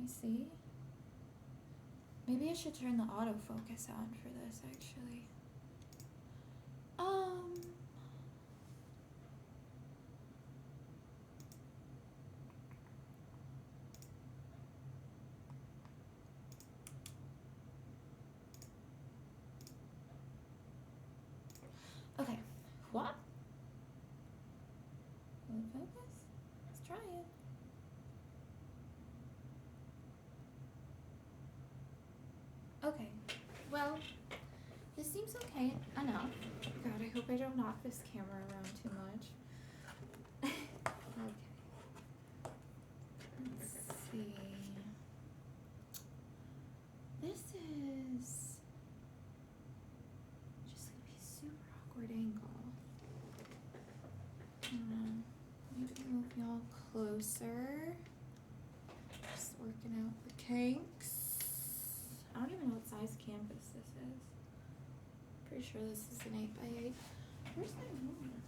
see. Maybe I should turn the autofocus on for this, actually. Okay. What? Will it focus? Let's try it. Okay. Well, this seems okay enough. God, I hope I don't knock this camera around too much. Okay. Let's see. This is just gonna be a super awkward angle. Maybe move y'all closer. Just working out the kinks. I don't even know what size canvas this is. Pretty sure this is an 8x8. Where's my ruler?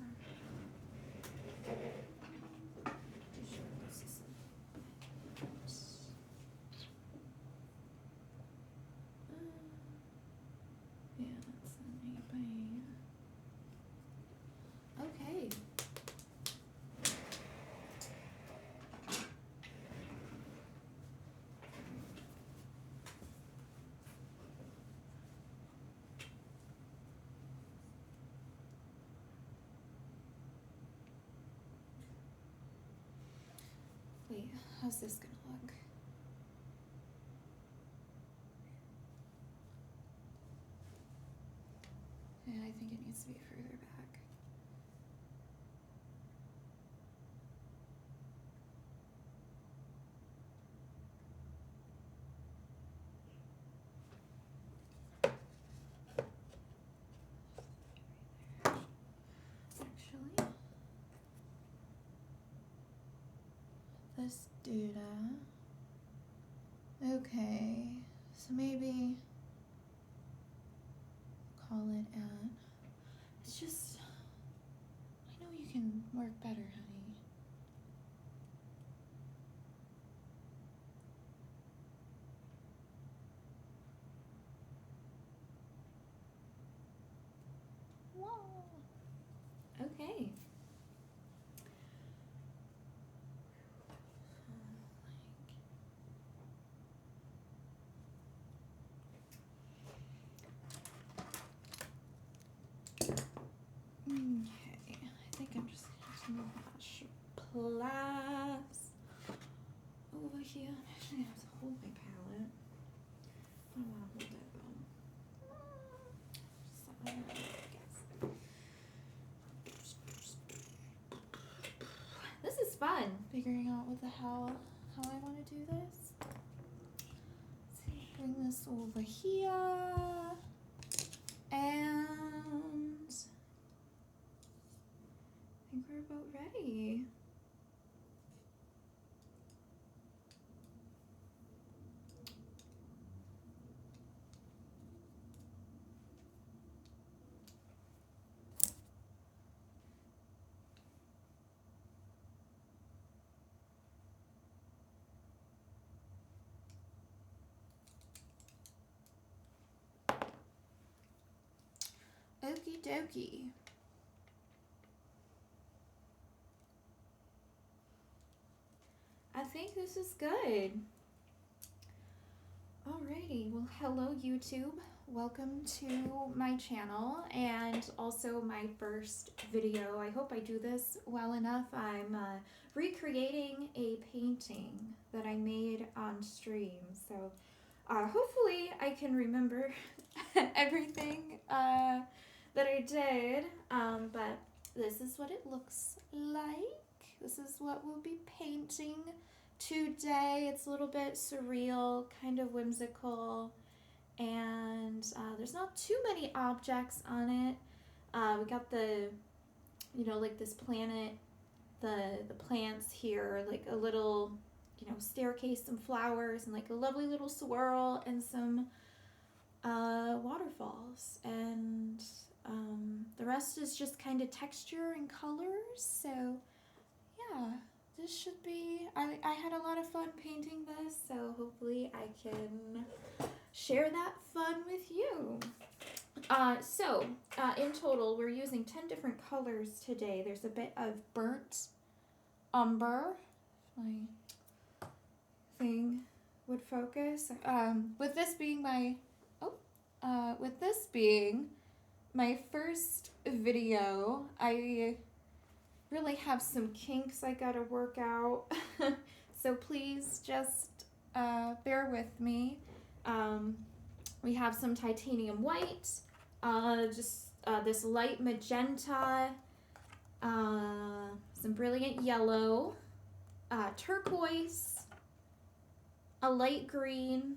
Pretty sure this is yeah, that's an 8x8. Okay. Wait, how's this gonna look? Yeah, I think it needs to be further back. Actually, this data. Okay, so maybe call it at. It's just, I know you can work better, honey. Whoa. Okay. Okay, I think I'm just gonna wash plus over here. I'm actually gonna have to hold my palette. I don't wanna hold it though. Just something like that, I guess. This is fun, figuring out what the hell, how I wanna do this. Let's see, bring this over here. And I think we're about ready. Okie dokie. I think this is good. Alrighty, well hello YouTube. Welcome to my channel and also my first video. I hope I do this well enough. I'm recreating a painting that I made on stream. So hopefully I can remember everything that I did, but this is what it looks like. This is what we'll be painting today. It's a little bit surreal, kind of whimsical, and there's not too many objects on it. We got the, you know, like this planet, the plants here, like a little, you know, staircase, some flowers, and like a lovely little swirl, and some waterfalls, and the rest is just kind of texture and colors. So yeah, this should be, I had a lot of fun painting this, so hopefully I can share that fun with you. In total, we're using 10 different colors today. There's a bit of burnt umber. My thing would focus. With this being my first video, I really have some kinks I gotta work out. So please just bear with me. We have some titanium white, this light magenta, some brilliant yellow, turquoise, a light green,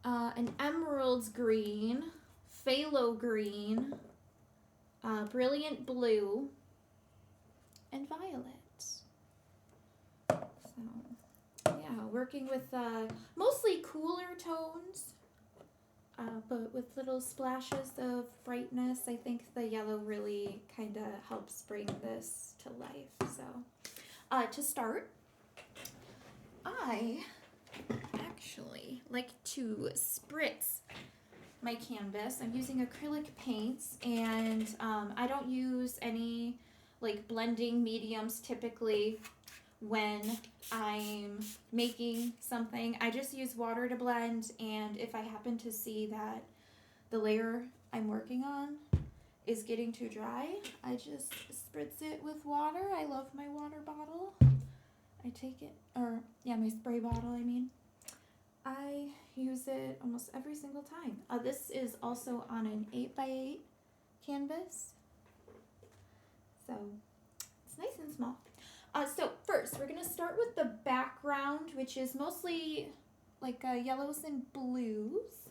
an emerald green, phthalo green, brilliant blue, and violet. So, yeah, working with mostly cooler tones, but with little splashes of brightness. I think the yellow really kind of helps bring this to life. So, to start, I actually like to spritz my canvas. I'm using acrylic paints, and I don't use any like blending mediums typically when I'm making something. I just use water to blend, and if I happen to see that the layer I'm working on is getting too dry, I just spritz it with water. I love my water bottle. I take it, my spray bottle, I mean. I use it almost every single time. This is also on an 8x8 canvas, so it's nice and small. So first, we're going to start with the background, which is mostly like yellows and blues.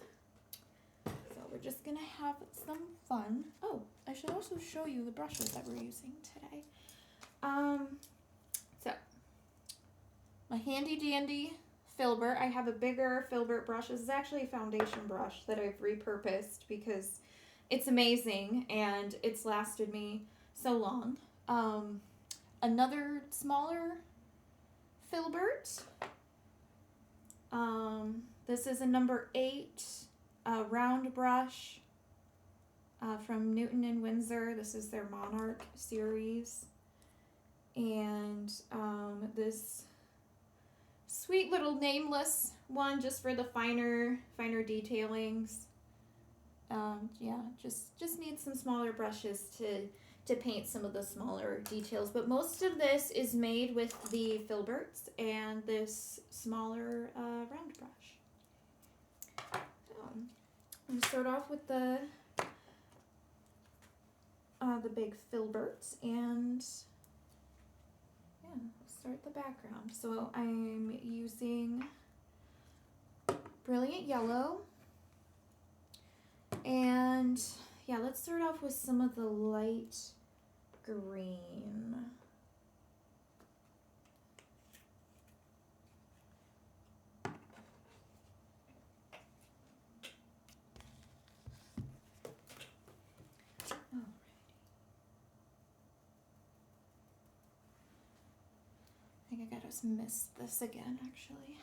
So we're just going to have some fun. Oh, I should also show you the brushes that we're using today. So my handy dandy filbert. I have a bigger filbert brush. This is actually a foundation brush that I've repurposed because it's amazing and it's lasted me so long. Another smaller filbert. This is a number 8 round brush from Newton and Windsor. This is their Monarch series. And this sweet little nameless one just for the finer detailings. Yeah, just need some smaller brushes to paint some of the smaller details, but most of this is made with the filberts and this smaller round brush. So I'm gonna start off with the big filberts, and yeah, let's start the background. So I'm using brilliant yellow, and yeah, let's start off with some of the light green. Alrighty. I think I gotta miss this again, actually.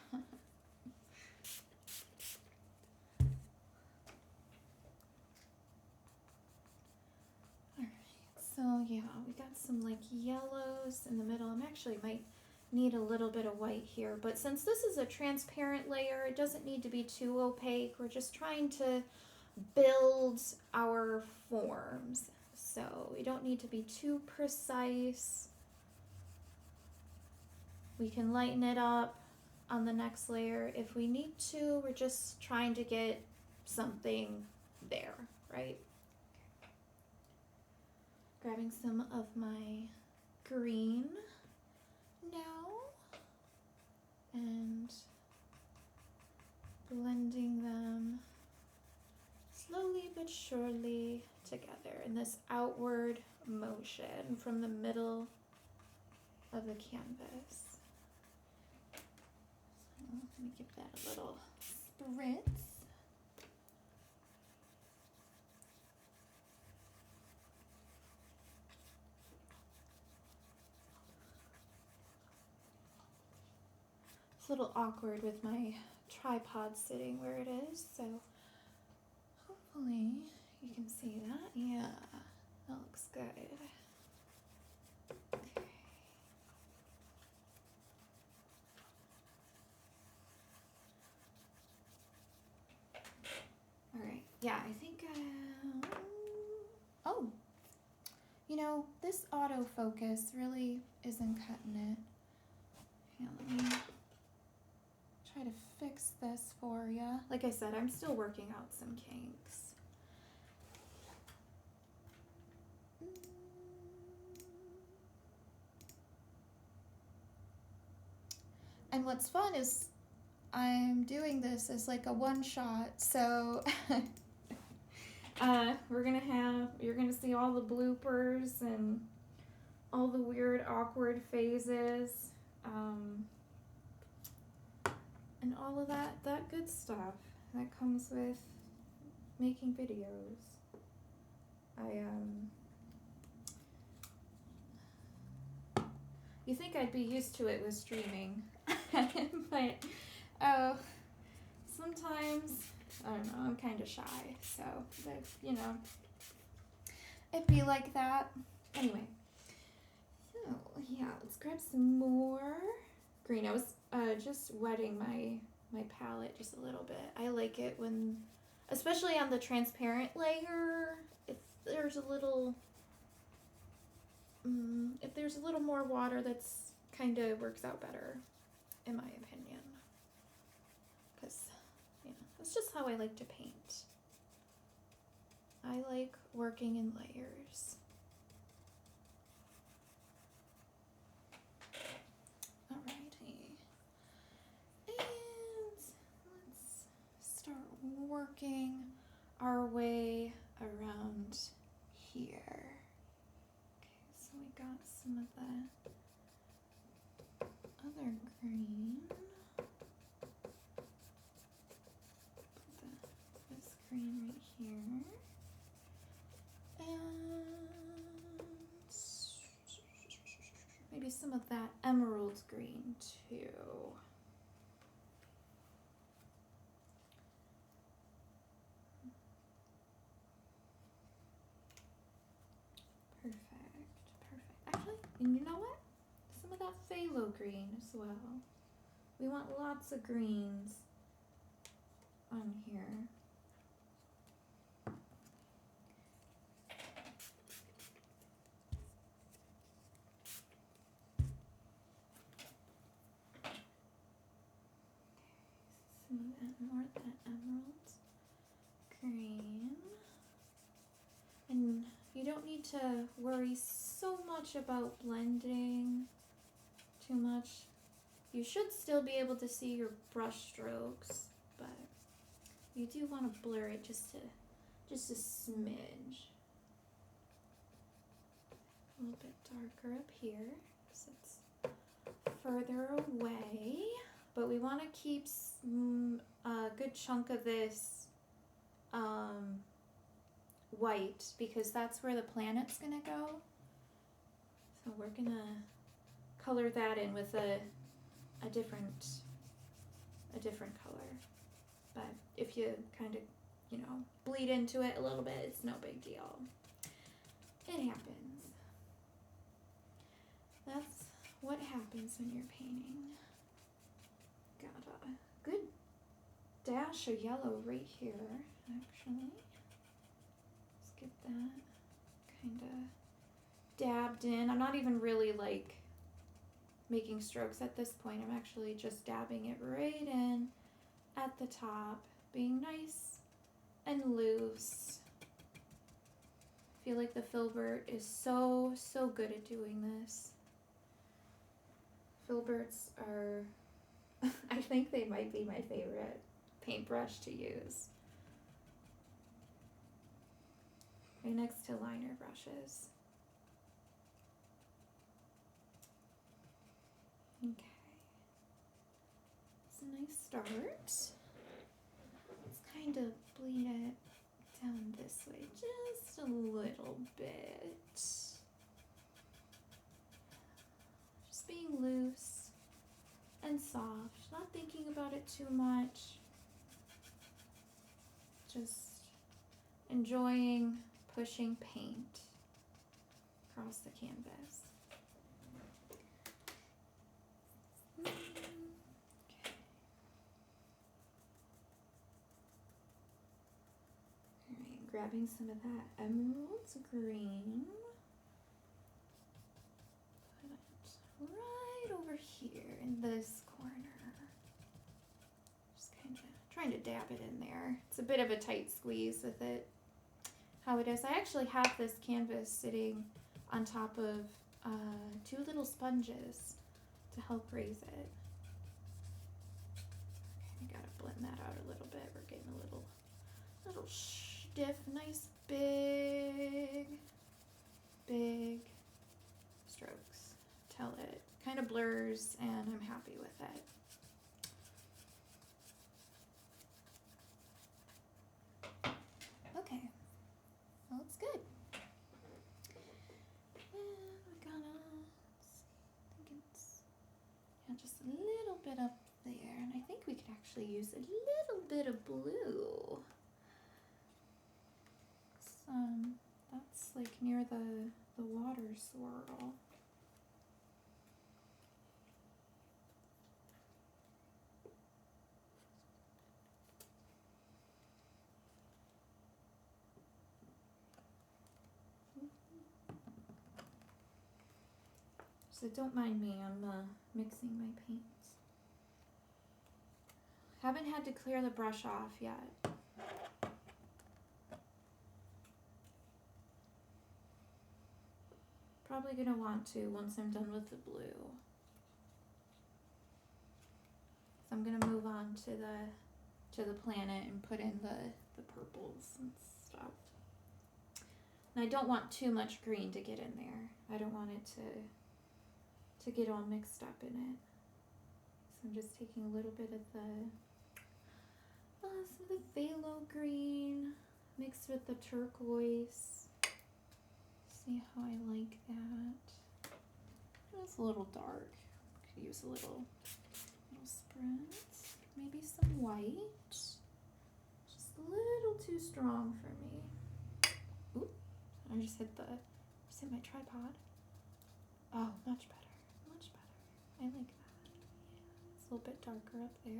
So yeah, we got some like yellows in the middle. Might need a little bit of white here, but since this is a transparent layer, it doesn't need to be too opaque. We're just trying to build our forms, so we don't need to be too precise. We can lighten it up on the next layer if we need to. We're just trying to get something there, right? Grabbing some of my green now and blending them slowly but surely together in this outward motion from the middle of the canvas. So let me give that a little spritz. a little awkward with my tripod sitting where it is, so hopefully you can see that. Yeah, that looks good. Okay. All right, yeah, I think, oh, you know, this autofocus really isn't cutting it. Yeah, let me try to fix this for you. Like I said, I'm still working out some kinks. And what's fun is I'm doing this as like a one shot, so you're gonna see all the bloopers and all the weird, awkward phases, and all of that good stuff that comes with making videos. You think I'd be used to it with streaming, but sometimes, I don't know, I'm kind of shy, so that, you know, it'd be like that. Anyway, so yeah, let's grab some more green. I was just wetting my palette just a little bit. I like it when, especially on the transparent layer, if there's a little more water, that's kind of works out better, in my opinion, because, you know, that's just how I like to paint. I like working in layers. Alrighty, and let's start working our way around here. So we got some of the other green. Put this green right here. And maybe some of that emerald green too. Actually, and you know what? Some of that phthalo green as well. We want lots of greens on here. Some of that, more of that emerald green. And you don't need to worry so much about blending too much. You should still be able to see your brush strokes, but you do want to blur it just a smidge. A little bit darker up here because it's further away, but we want to keep a good chunk of this white because that's where the planet's gonna go. So we're gonna color that in with a different color. But if you kind of, you know, bleed into it a little bit, it's no big deal. It happens. That's what happens when you're painting. Got a good dash of yellow right here, actually. Let's get that kind of dabbed in. I'm not even really like making strokes at this point. I'm actually just dabbing it right in at the top, being nice and loose. I feel like the Filbert is so good at doing this. Filberts are, I think they might be my favorite paintbrush to use. Right next to liner brushes. Okay. It's a nice start. Let's kind of bleed it down this way just a little bit. Just being loose and soft, not it too much. Just enjoying pushing paint across the canvas. Okay. All right, grabbing some of that emerald green. Put it right over here in this corner. Just kind of trying to dab it in there. It's a bit of a tight squeeze with it. How it is. I actually have this canvas sitting on top of 2 little sponges to help raise it. Okay, I gotta blend that out a little bit. We're getting a little stiff, nice big strokes till it kind of blurs, and I'm happy with it. Okay, well, it's good. And we're gonna, I think it's, yeah, just a little bit up there, and I think we could actually use a little bit of blue. That's like near the water swirl. So don't mind me, I'm mixing my paints. Haven't had to clear the brush off yet. Probably gonna want to once I'm done with the blue. So I'm gonna move on to the planet and put in the purples and stuff. And I don't want too much green to get in there. I don't want it to get all mixed up in it. So I'm just taking a little bit of some of the phthalo green mixed with the turquoise. See how I like that. It's a little dark. Could use a little spritz. Maybe some white. Just a little too strong for me. Oop! I just hit my tripod. Oh, much better. Much better. I like that. Yeah, it's a little bit darker up there. I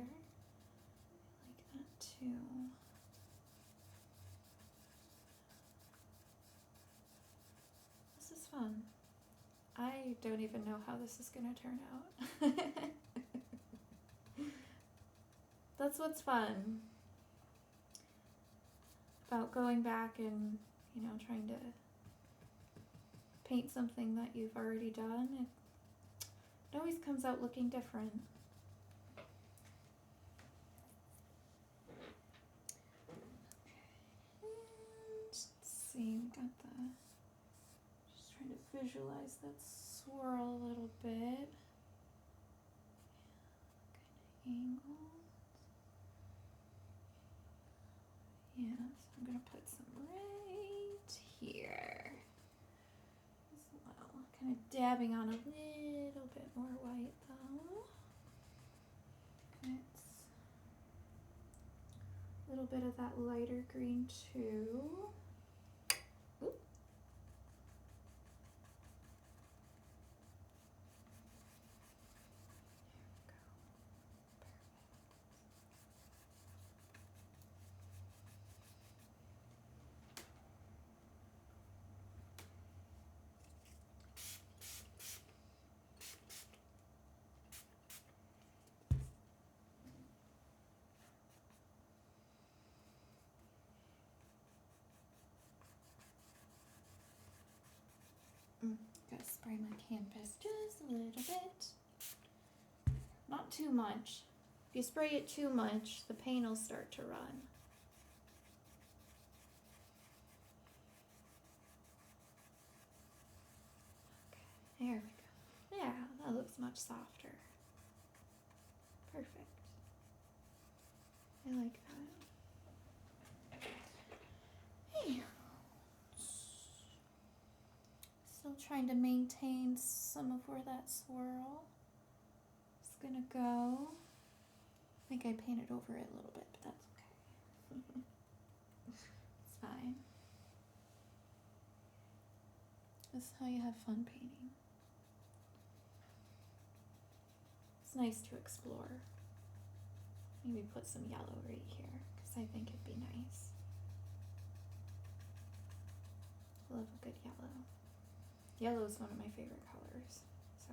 like that too. This is fun. I don't even know how this is going to turn out. That's what's fun about going back and, trying to paint something that you've already done. It always comes out looking different. And let's see, we got just trying to visualize that swirl a little bit. Kind of angled. Yeah, so I'm going to put some right here as well. Kind of dabbing on a little bit more white though. It's a little bit of that lighter green too. Oop. Gotta spray my canvas just a little bit. Not too much. If you spray it too much, the paint will start to run. Okay, there we go. Yeah, that looks much softer. Perfect. I like that. Hey. Still trying to maintain some of where that swirl is gonna go. think I painted over it a little bit, but that's okay. It's fine. This is how you have fun painting. It's nice to explore. Maybe put some yellow right here, because I think it'd be nice. I love a good yellow. Yellow is one of my favorite colors. So,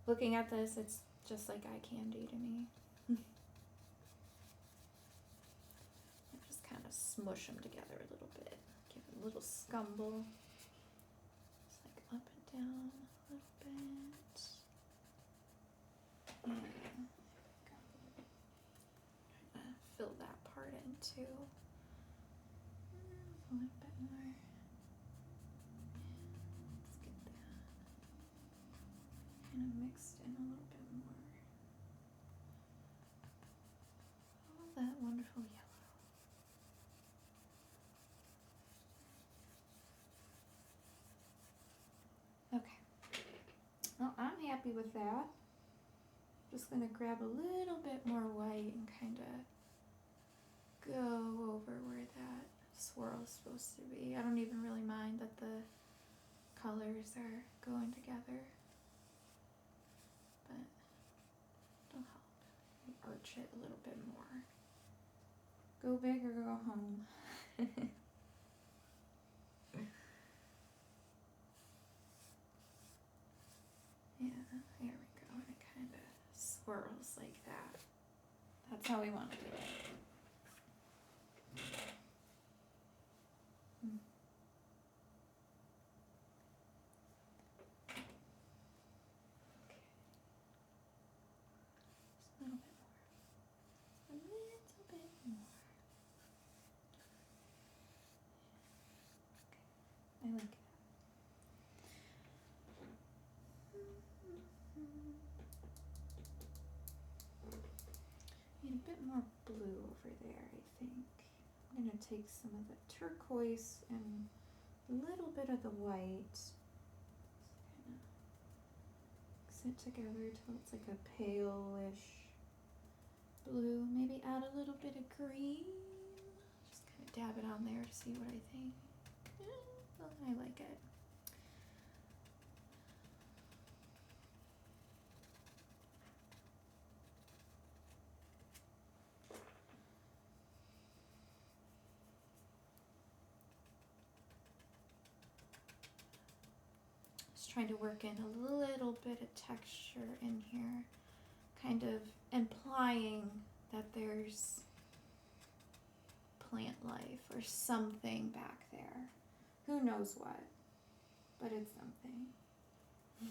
looking at this, it's just like eye candy to me. I just kind of smush them together a little bit. Give it a little scumble. Just like up and down a little bit. Yeah. Fill that part in too. A little bit more. Let's get that kind of mixed in a little bit more. All that wonderful yellow. Okay. Well, I'm happy with that. Just gonna grab a little bit more white and kind of go over where that swirl is supposed to be. I don't even really mind that the colors are going together, but it'll help arch it a little bit more. Go big or go home. Yeah, there we go. And it kind of swirls like that. That's how we want to do it. I like it. Need a bit more blue over there, I think. I'm going to take some of the turquoise and a little bit of the white. Just kind of mix it together till it's like a pale-ish blue. Maybe add a little bit of green. Just kind of dab it on there to see what I think. Well, I like it. Just trying to work in a little bit of texture in here, kind of implying that there's plant life or something back there. Who knows what, but it's something. I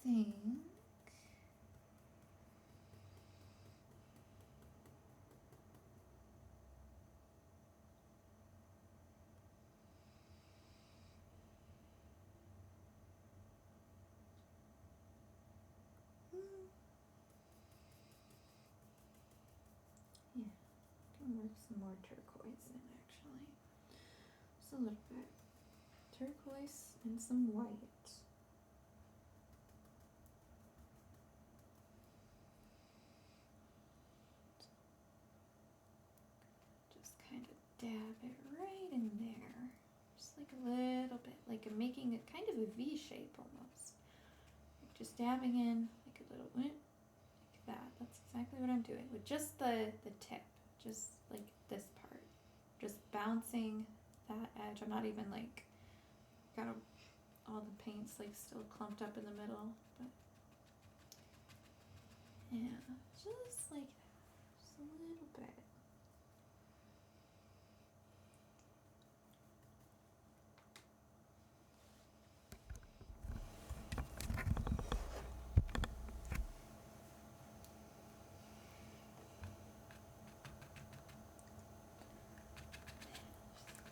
think yeah, can work some more turquoise in actually. Just a little bit. Turquoise and some white. Kind of dab it right in there, just like a little bit, like I'm making it kind of a V shape almost, like just dabbing in like a little like that. That's exactly what I'm doing with just the tip, just like this part, just bouncing that edge. I'm not even like got all the paints like still clumped up in the middle, but yeah, just like that, just a little bit.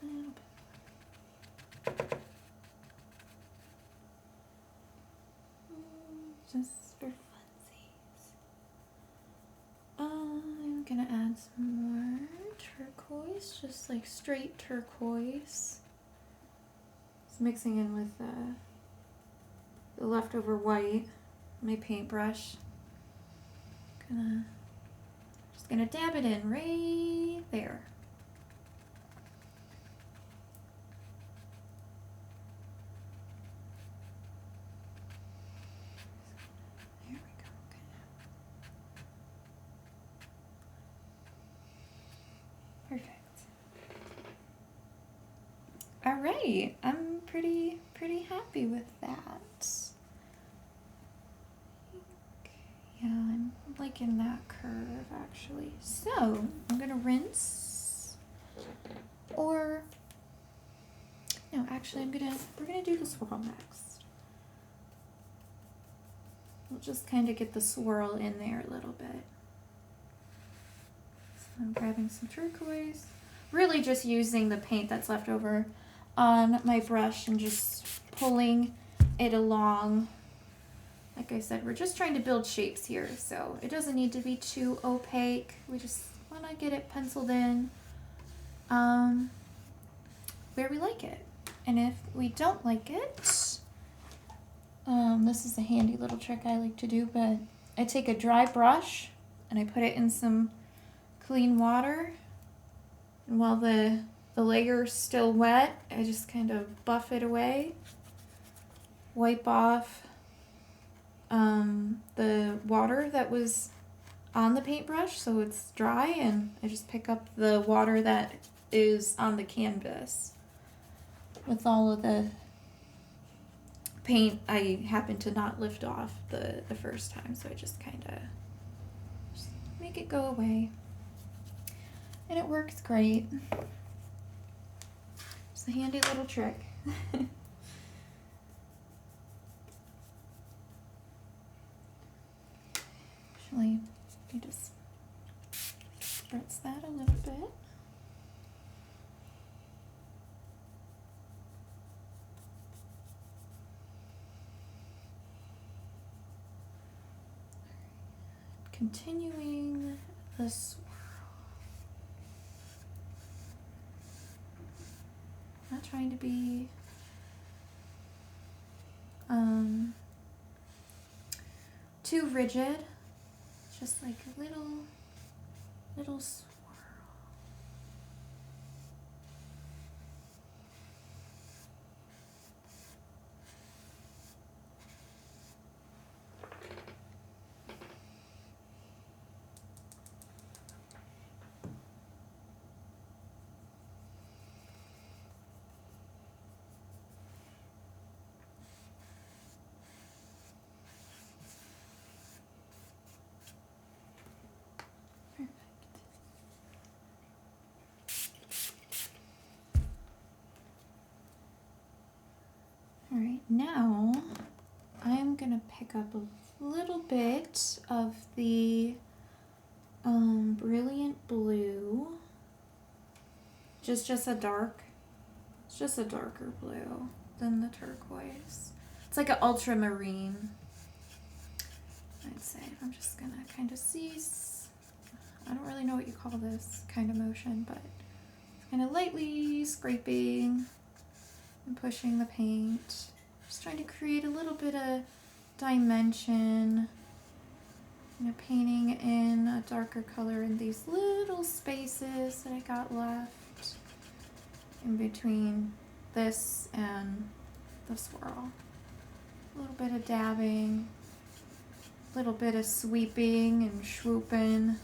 A little bit. just for funsies. I'm gonna add some more turquoise, just like straight turquoise. Just mixing in with the leftover white, my paintbrush. Just gonna dab it in right there. There we go. Okay. Perfect. All right, I'm pretty happy with that. Yeah, I'm liking that curve actually. So I'm gonna rinse, or no, actually we're gonna do the swirl next. We'll just kind of get the swirl in there a little bit. So I'm grabbing some turquoise, really just using the paint that's left over on my brush and just pulling it along. Like I said, we're just trying to build shapes here, so it doesn't need to be too opaque. We just want to get it penciled in where we like it. And if we don't like it, this is a handy little trick I like to do, but I take a dry brush and I put it in some clean water, and while the layer is still wet, I just kind of buff it away, wipe off the water that was on the paintbrush so it's dry, and I just pick up the water that is on the canvas. With all of the paint, I happen to not lift off the first time, so I just kind of make it go away, and it works great. It's a handy little trick. Actually, you just spritz that a little bit. Continuing the swirl. Not trying to be too rigid, just like a little swirl. All right, now I'm gonna pick up a little bit of the brilliant blue, just a darker blue than the turquoise. It's like an ultramarine, I'd say. I'm just gonna kind of I don't really know what you call this kind of motion, but it's kind of lightly scraping and pushing the paint. Just trying to create a little bit of dimension. Painting in a darker color in these little spaces that I got left in between this and the swirl. A little bit of dabbing, a little bit of sweeping and swooping.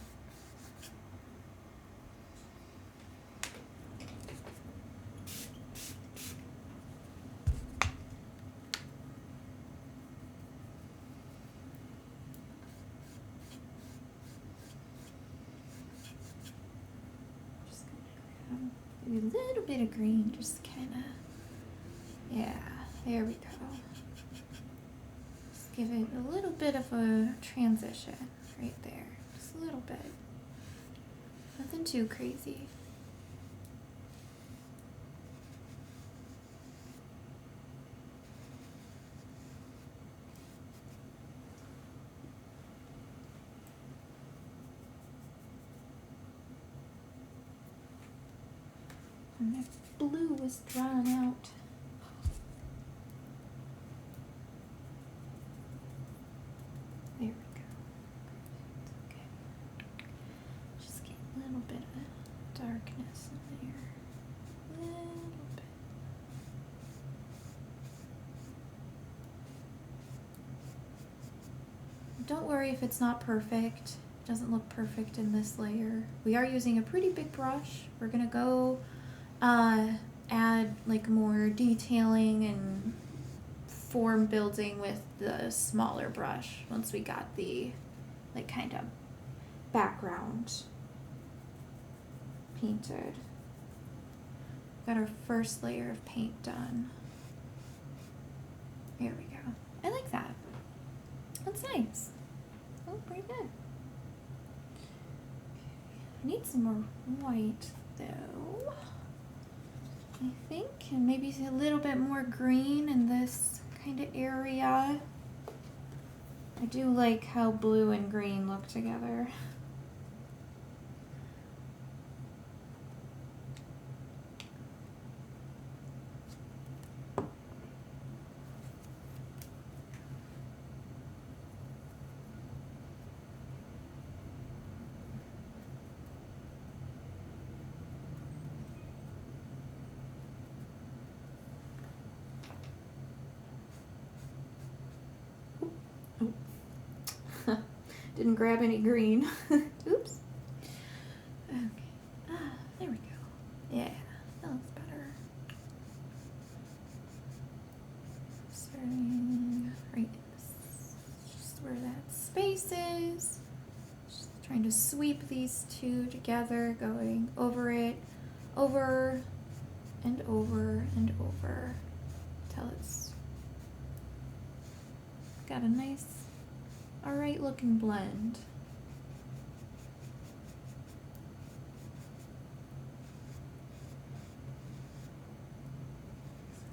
A little bit of green, just kind of, yeah, there we go. Just give it a little bit of a transition right there, just a little bit. Nothing too crazy. And my blue was drawn out. There we go. Okay. Just get a little bit of darkness in there. A little bit. Don't worry if it's not perfect. It doesn't look perfect in this layer. We are using a pretty big brush. We're gonna go add like more detailing and form building with the smaller brush once we got the like kind of background painted. Got our first layer of paint done. There we go. I like that. That's nice. Oh, pretty good. I need some more white though, I think, and maybe a little bit more green in this kind of area. I do like how blue and green look together. Didn't grab any green. Oops. Okay. There we go. Yeah, that looks better. Starting right just where that space is. Just trying to sweep these two together, going over it, over and over and over till it's got a nice, alright looking blend.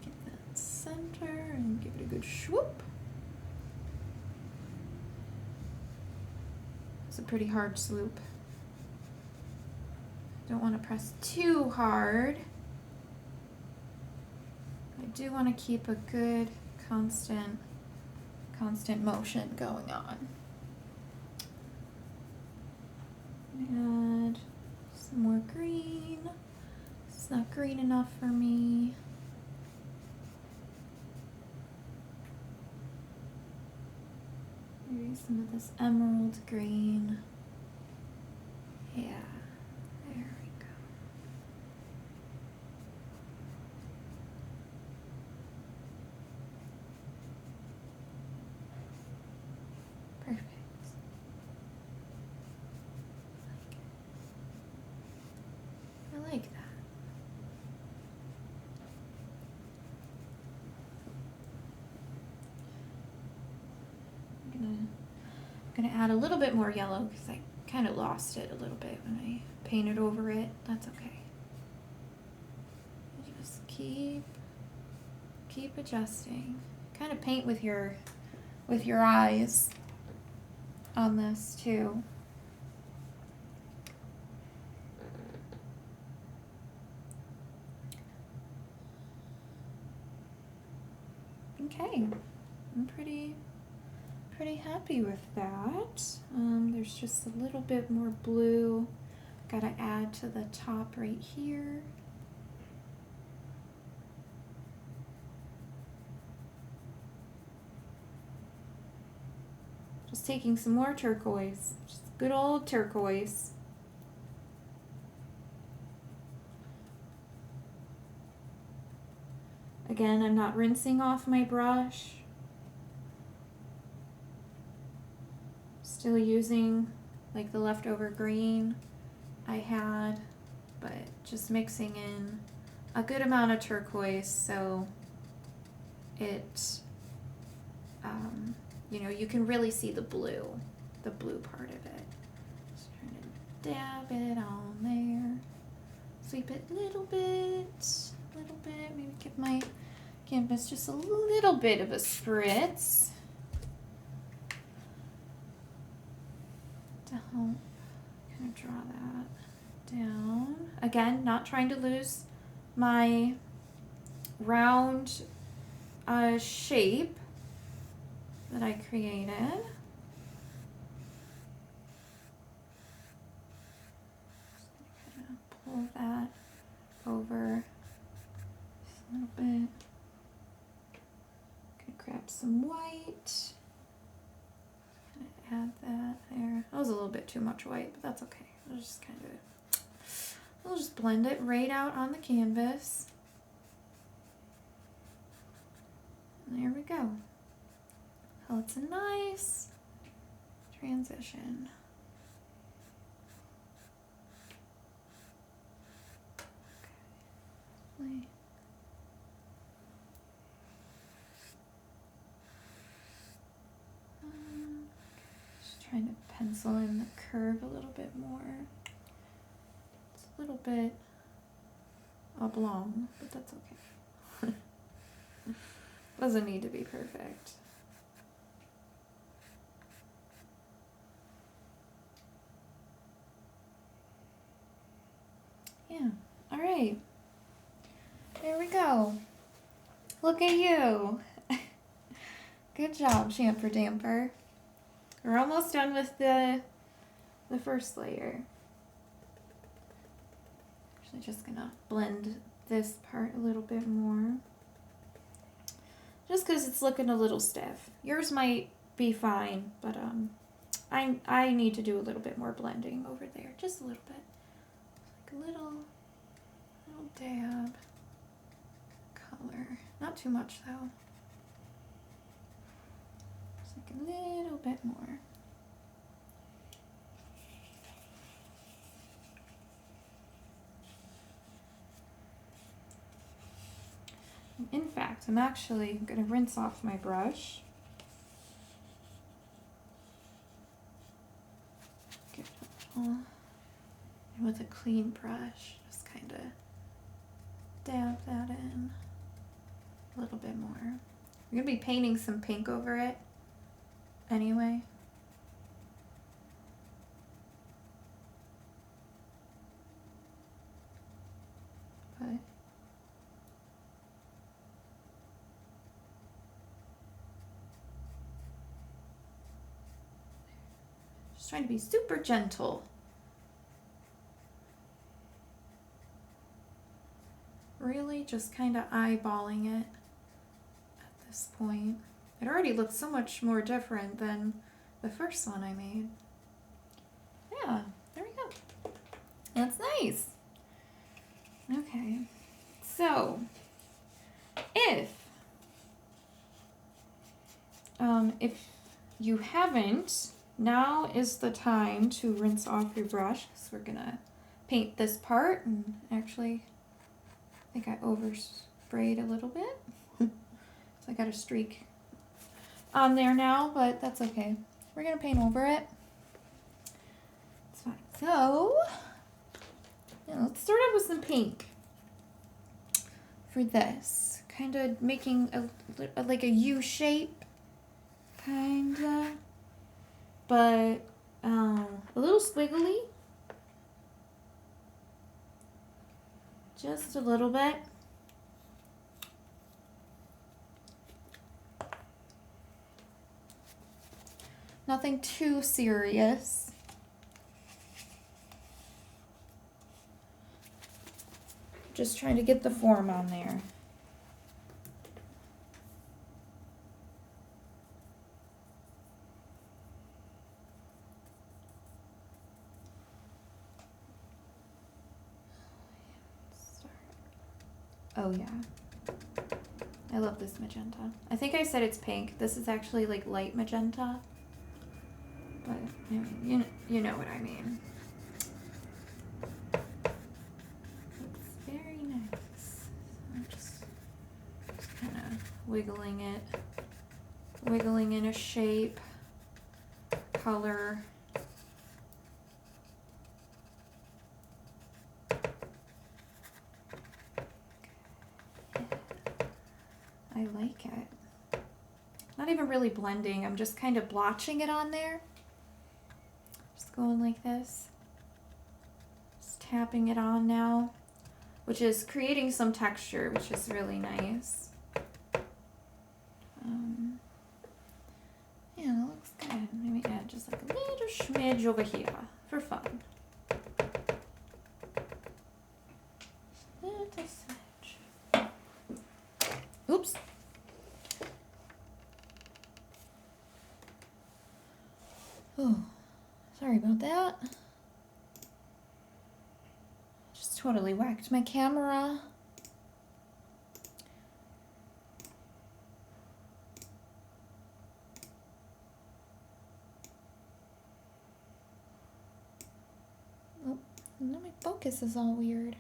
Get that center and give it a good swoop. It's a pretty hard swoop. Don't want to press too hard. I do want to keep a good constant motion going on. Add some more green. It's not green enough for me. Maybe some of this emerald green. Yeah, there we go. Perfect. I like that. I'm gonna add a little bit more yellow because I kind of lost it a little bit when I painted over it. That's okay. Just keep adjusting. Kind of paint with your eyes on this too. Okay, I'm pretty happy with that. There's just a little bit more blue. Gotta add to the top right here. Just taking some more turquoise, just good old turquoise. Again, I'm not rinsing off my brush. Still using like the leftover green I had, but just mixing in a good amount of turquoise so it, you know, you can really see the blue part of it. Just trying to dab it on there. Sweep it a little bit, maybe give my canvas just a little bit of a spritz to help kind of draw that down. Again, not trying to lose my round shape that I created. Pull that over just a little bit. Gonna grab some white. Gonna add that there. That was a little bit too much white, but that's okay. We'll just blend it right out on the canvas. And there we go. Oh, it's a nice transition. Okay. Just trying to pencil in the curve a little bit more. It's a little bit oblong, but that's okay. Doesn't need to be perfect. Yeah, all right. There we go. Look at you. Good job, Chamfer Damper. We're almost done with the first layer. Actually, just gonna blend this part a little bit more. Just because it's looking a little stiff. Yours might be fine, but I need to do a little bit more blending over there. Just a little bit. Like a little dab color. Not too much though. Just like a little bit more. In fact, I'm actually going to rinse off my brush. Get it all. And with a clean brush, just kind of dab that in a little bit more. I'm going to be painting some pink over it anyway. But just trying to be super gentle. Really just kind of eyeballing it at this point. It already looks so much more different than the first one I made. Yeah, there we go. That's nice. Okay, so if you haven't, now is the time to rinse off your brush, because we're gonna paint this part. And actually, I think I oversprayed a little bit, so I got a streak on there now, but that's okay. We're gonna paint over it. It's fine. So yeah, let's start out with some pink for this. Kind of making like a U shape, kinda, but a little squiggly, just a little bit. Nothing too serious. Just trying to get the form on there. Oh yeah, I love this magenta. I think I said it's pink. This is actually like light magenta, but you know what I mean. Looks very nice. I'm just kind of wiggling in a shape, color. I like it. Not even really blending, I'm just kind of blotching it on there. Just going like this. Just tapping it on now. which is creating some texture, which is really nice. Yeah, that looks good. Maybe add just like a little smidge over here for fun. Little smidge. Oops. Oh, sorry about that. Just totally whacked my camera. Oh, now my focus is all weird.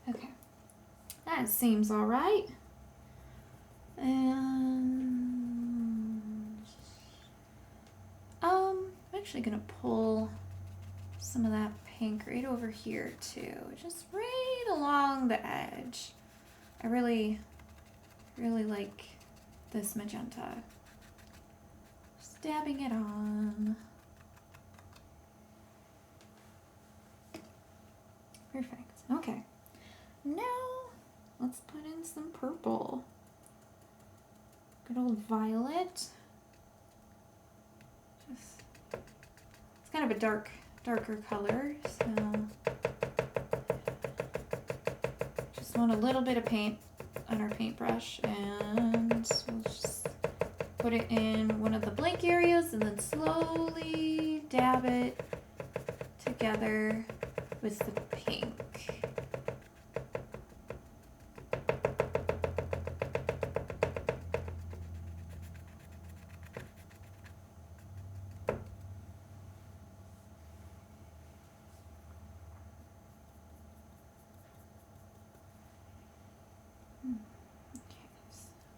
Okay, that seems all right. And I'm actually gonna pull some of that pink right over here too, just right along the edge. I really like this magenta. Just dabbing it on. Perfect. Okay. Now let's put in some purple. Good old violet. It's kind of a darker color, so just want a little bit of paint on our paintbrush, and we'll just put it in one of the blank areas and then slowly dab it together with the pink.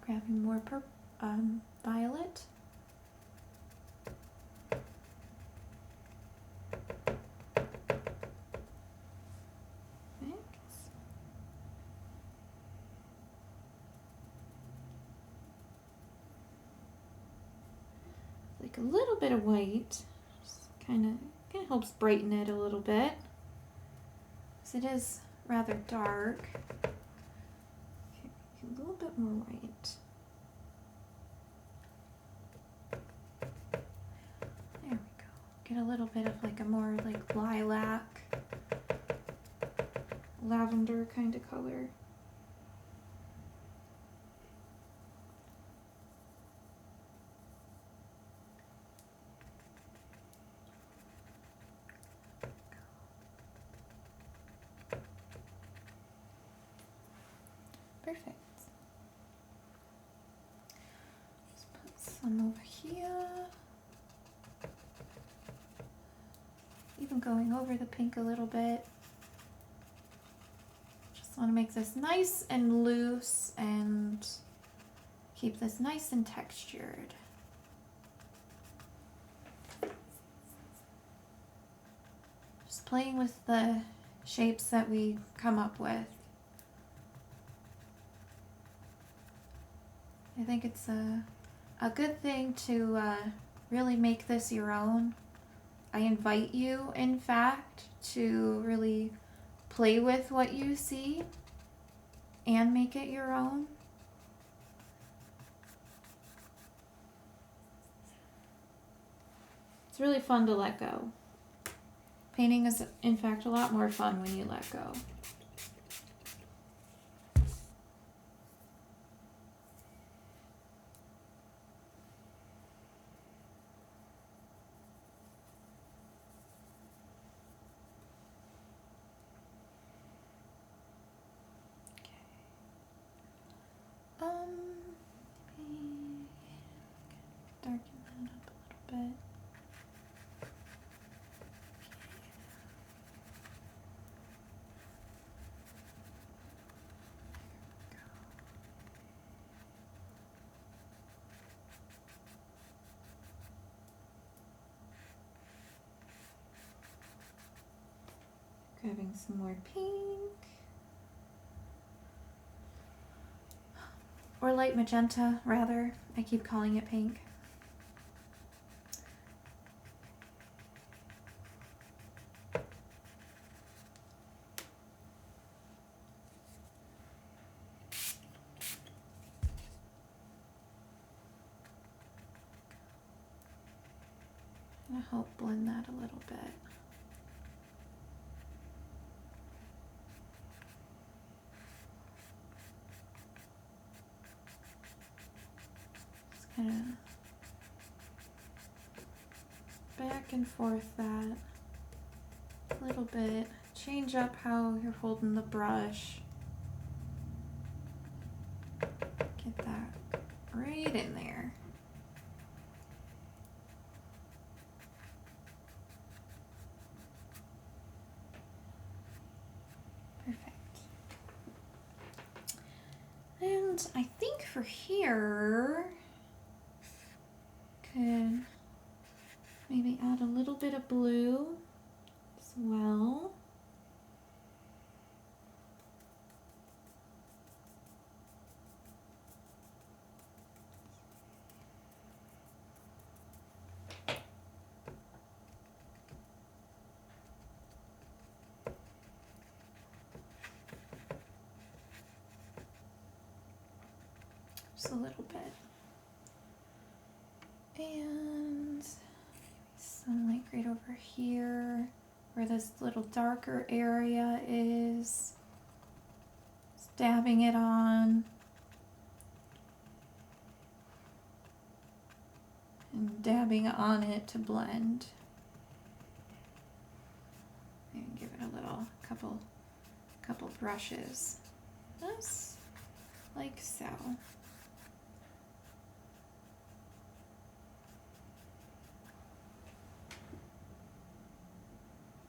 Grabbing more violet. Like a little bit of white, just kind of helps brighten it a little bit, because it is rather dark. Okay, a little bit more white. There we go. Get a little bit of like a more like lilac, lavender kind of color. Perfect. Just put some over here. Even going over the pink a little bit. Just want to make this nice and loose and keep this nice and textured. Just playing with the shapes that we come up with. I think it's a good thing to really make this your own. I invite you, in fact, to really play with what you see and make it your own. It's really fun to let go. Painting is, in fact, a lot more fun when you let go. Maybe darken that up a little bit. Getting some more pink. Or light magenta, rather. I keep calling it pink. I'm gonna help blend that a little bit. Just kind of back and forth that a little bit. Change up how you're holding the brush. Get that right in there. Perfect. And I think for here, could maybe add a little bit of blue as well. Just a little bit. And some like right over here where this little darker area is. Just dabbing it on. And dabbing on it to blend. And give it a little couple brushes. Just like so.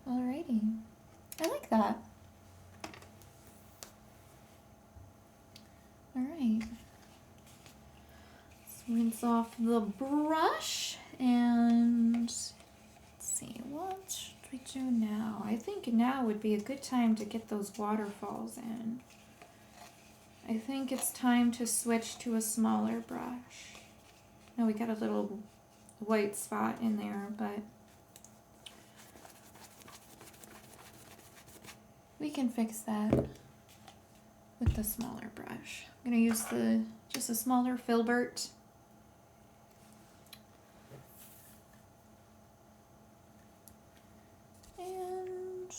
Alrighty, I like that. Alright, let's rinse off the brush and let's see, what should we do now? I think now would be a good time to get those waterfalls in. I think it's time to switch to a smaller brush. No, we got a little white spot in there, but we can fix that with the smaller brush. I'm gonna use just a smaller filbert. And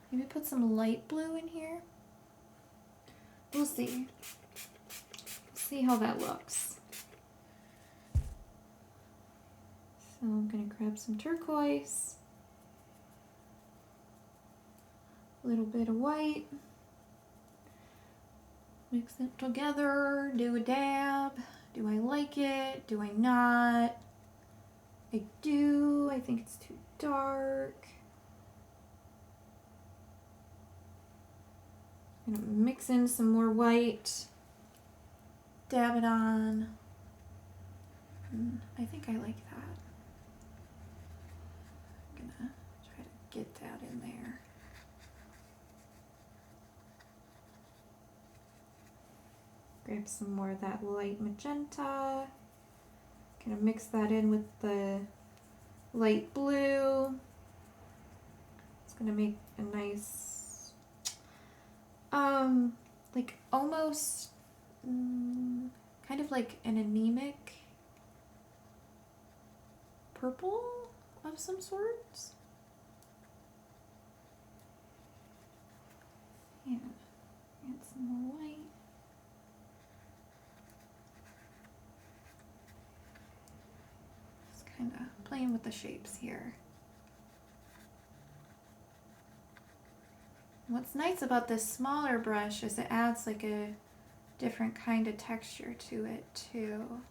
maybe put some light blue in here. We'll see. See how that looks. So I'm gonna grab some turquoise. A little bit of white, mix it together, do a dab. Do I like it? Do I not? I do. I think it's too dark. I'm gonna mix in some more white, dab it on. I think I like that. I'm gonna try to get that in there. Grab some more of that light magenta. Gonna mix that in with the light blue. It's gonna make a nice, like almost kind of like an anemic purple of some sorts. Yeah, add some more white. Kind of playing with the shapes here. What's nice about this smaller brush is it adds like a different kind of texture to it too.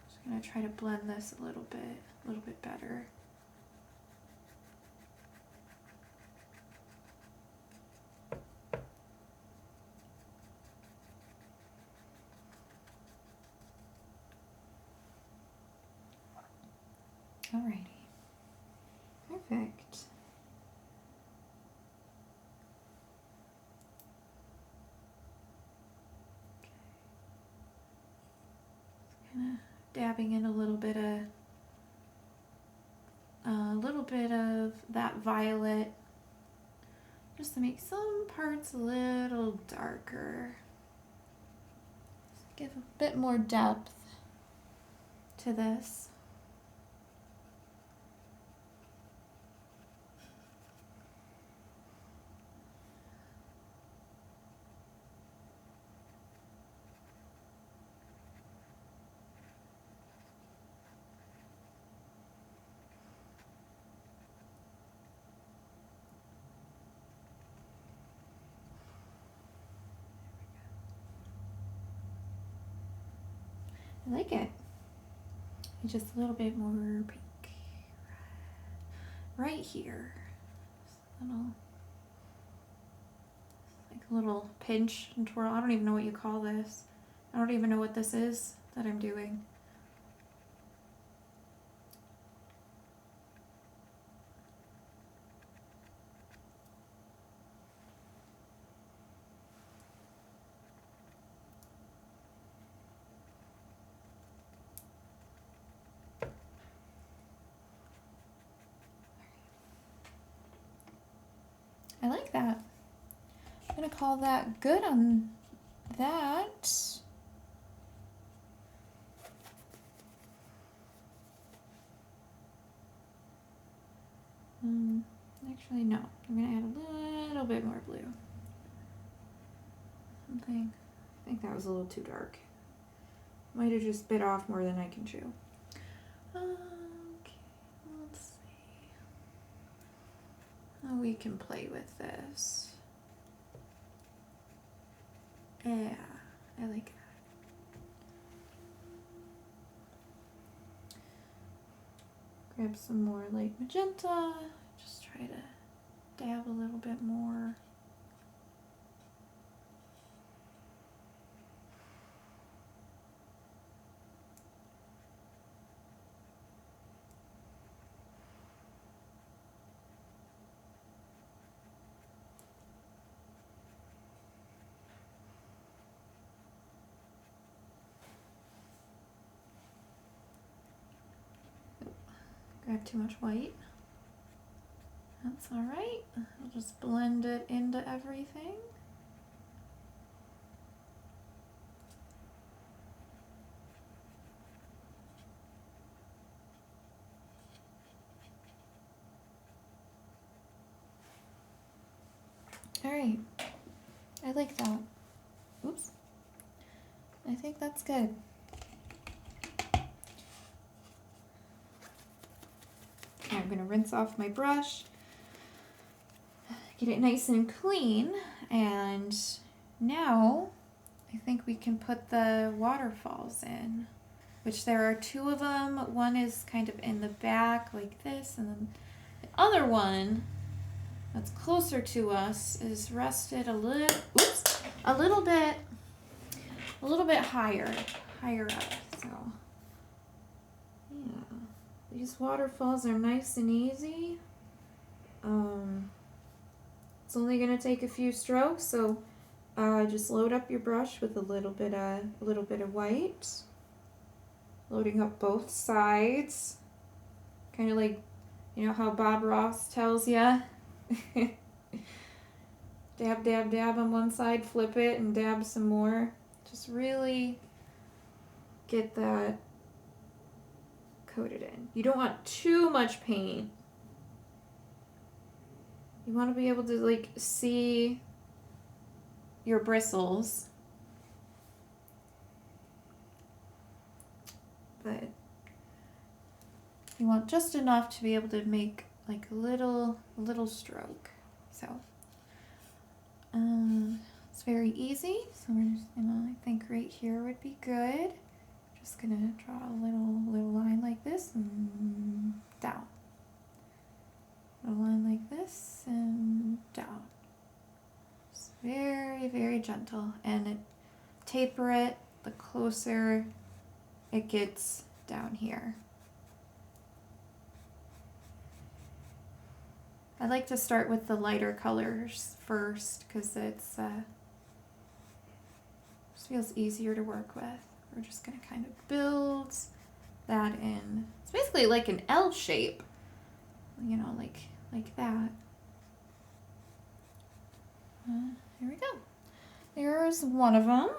Just gonna try to blend this a little bit better. Alrighty, perfect. dabbing in a little bit of that violet, just to make some parts a little darker. Give a bit more depth to this. I like it. Just a little bit more pink right here. Like a little pinch and twirl. I don't even know what you call this. I don't even know what this is that I'm doing. I like that. I'm gonna call that good on that. Actually, no. I'm gonna add a little bit more blue. Something. I think that was a little too dark. Might have just bit off more than I can chew. Okay, let's see. Oh, we can play with this. Yeah, I like that. Grab some more light magenta. Just try to dab a little bit more. Grab too much white. That's all right. I'll just blend it into everything. All right. I like that. Oops. I think that's good. I'm going to rinse off my brush, get it nice and clean, and now I think we can put the waterfalls in, which there are two of them. One is kind of in the back like this, and then the other one that's closer to us is rested a little bit higher up. So yeah. These waterfalls are nice and easy. It's only gonna take a few strokes, so just load up your brush with a little bit of white. Loading up both sides, kind of like, you know how Bob Ross tells ya. Dab, dab, dab on one side, flip it, and dab some more. Just really get that coated in. You don't want too much paint. You want to be able to like see your bristles, but you want just enough to be able to make like a little stroke. So it's very easy. So we're just gonna, I think right here would be good. Just gonna draw a little line like this and down. A line like this and down. Just very, very gentle, and taper it the closer it gets down here. I like to start with the lighter colors first because it's just feels easier to work with. We're just going to kind of build that in. It's basically like an L shape, you know, like that. Here we go. There's one of them.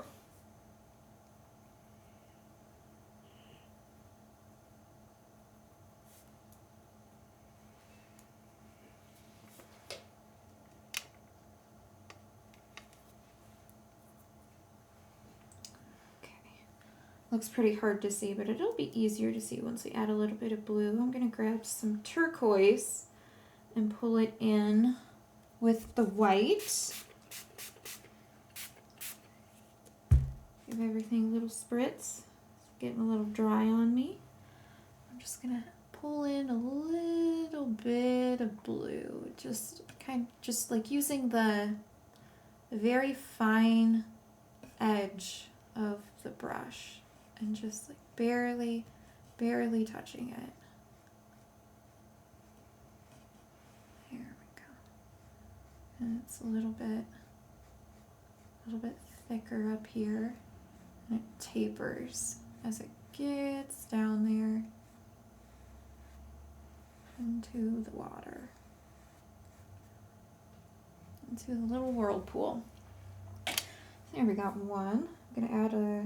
Looks pretty hard to see, but it'll be easier to see once we add a little bit of blue. I'm going to grab some turquoise and pull it in with the white. Give everything a little spritz. It's getting a little dry on me. I'm just going to pull in a little bit of blue. Just like using the very fine edge of the brush. And just like barely touching it. Here we go. And it's a little bit thicker up here. And it tapers as it gets down there into the water. Into the little whirlpool. There we got one. I'm gonna add a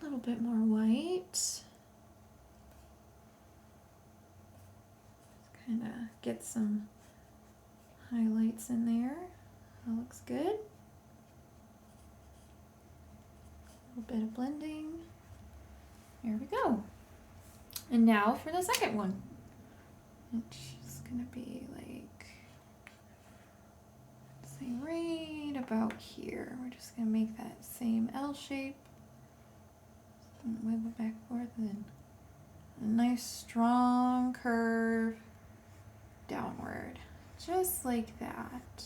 little bit more white. Kind of get some highlights in there. That looks good. A little bit of blending. There we go. And now for the second one, which is going to be like, say right about here. We're just going to make that same L shape. And wiggle back forth and a nice strong curve downward, just like that.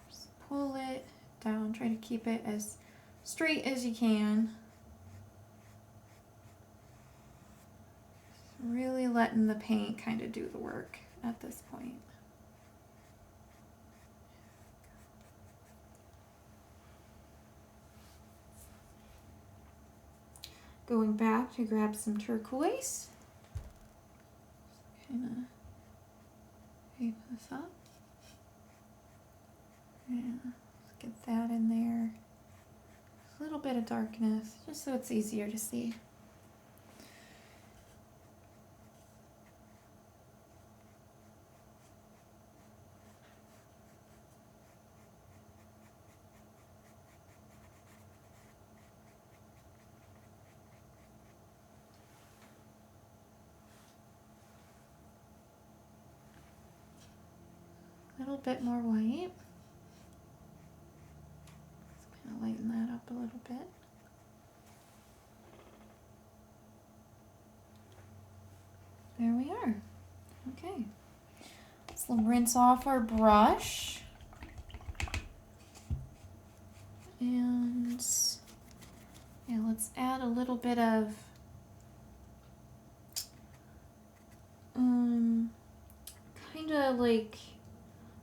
Just pull it down, try to keep it as straight as you can. Really letting the paint kind of do the work at this point. Going back to grab some turquoise. Kind of shape this up. Yeah, get that in there. A little bit of darkness, just so it's easier to see. A little bit more white. Just kind of lighten that up a little bit. There we are. Okay. Let's rinse off our brush. And yeah, let's add a little bit of kind of like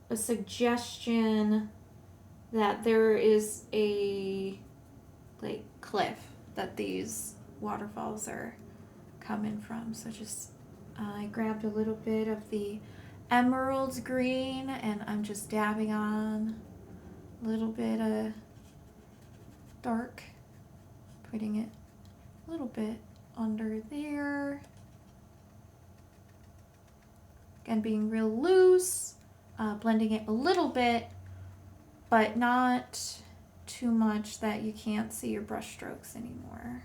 a suggestion that there is a like cliff that these waterfalls are coming from. So just I grabbed a little bit of the emerald green and I'm just dabbing on a little bit of dark, putting it a little bit under there. Again, being real loose, blending it a little bit, but not too much that you can't see your brush strokes anymore.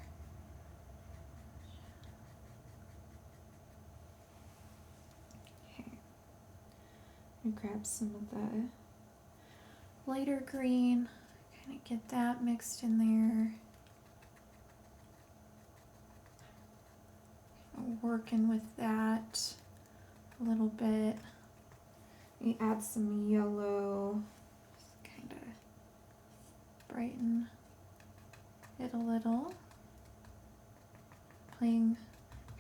Okay. And grab some of the lighter green, kind of get that mixed in there. Working with that a little bit. You add some yellow, just kind of brighten it a little. Kind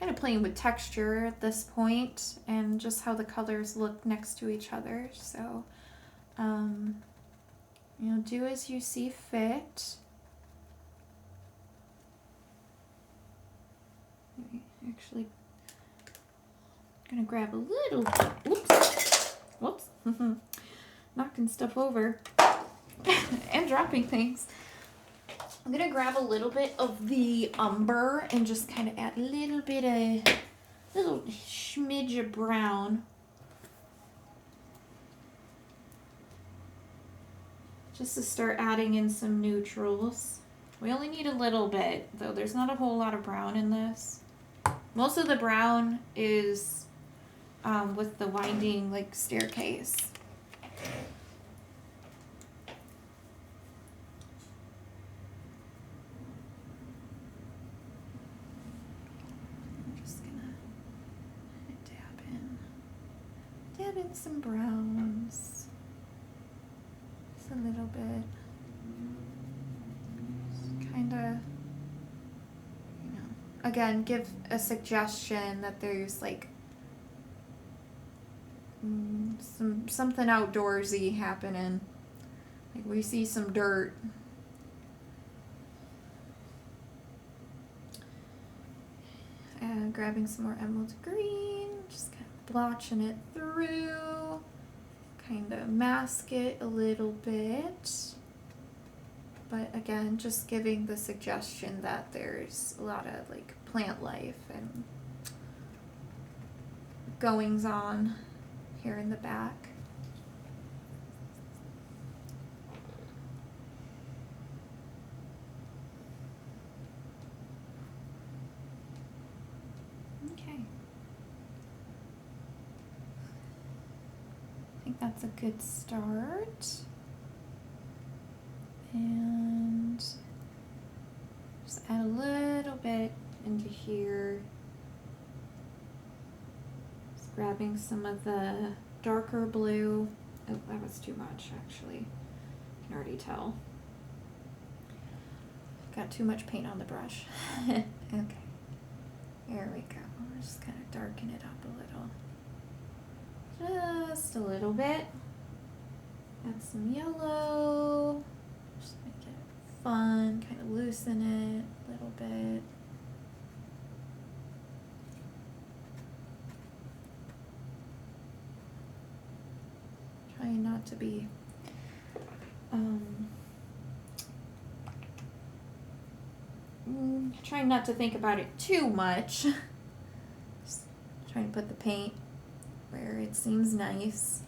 of playing with texture at this point and just how the colors look next to each other. So, you know, do as you see fit. Actually, I'm gonna grab a little bit. Whoops. Knocking stuff over and dropping things. I'm gonna grab a little bit of the umber and just kind of add a little smidge of brown. Just to start adding in some neutrals. We only need a little bit, though there's not a whole lot of brown in this. Most of the brown is with the winding like staircase. I'm just gonna dab in some browns. Just a little bit. Just kind of, you know, again, give a suggestion that there's like something outdoorsy happening. Like we see some dirt. And grabbing some more emerald green, just kind of blotching it through, kind of mask it a little bit. But again, just giving the suggestion that there's a lot of like plant life and goings on here in the back. Okay. I think that's a good start. And just add a little bit into here. Just grabbing some of the darker blue. Oh, that was too much actually. You can already tell. Got too much paint on the brush. Okay. There we go. Just kind of darken it up a little. Just a little bit. Add some yellow. Just make it fun, kind of loosen it a little bit. Trying not to be trying not to think about it too much. Just trying to put the paint where it seems nice.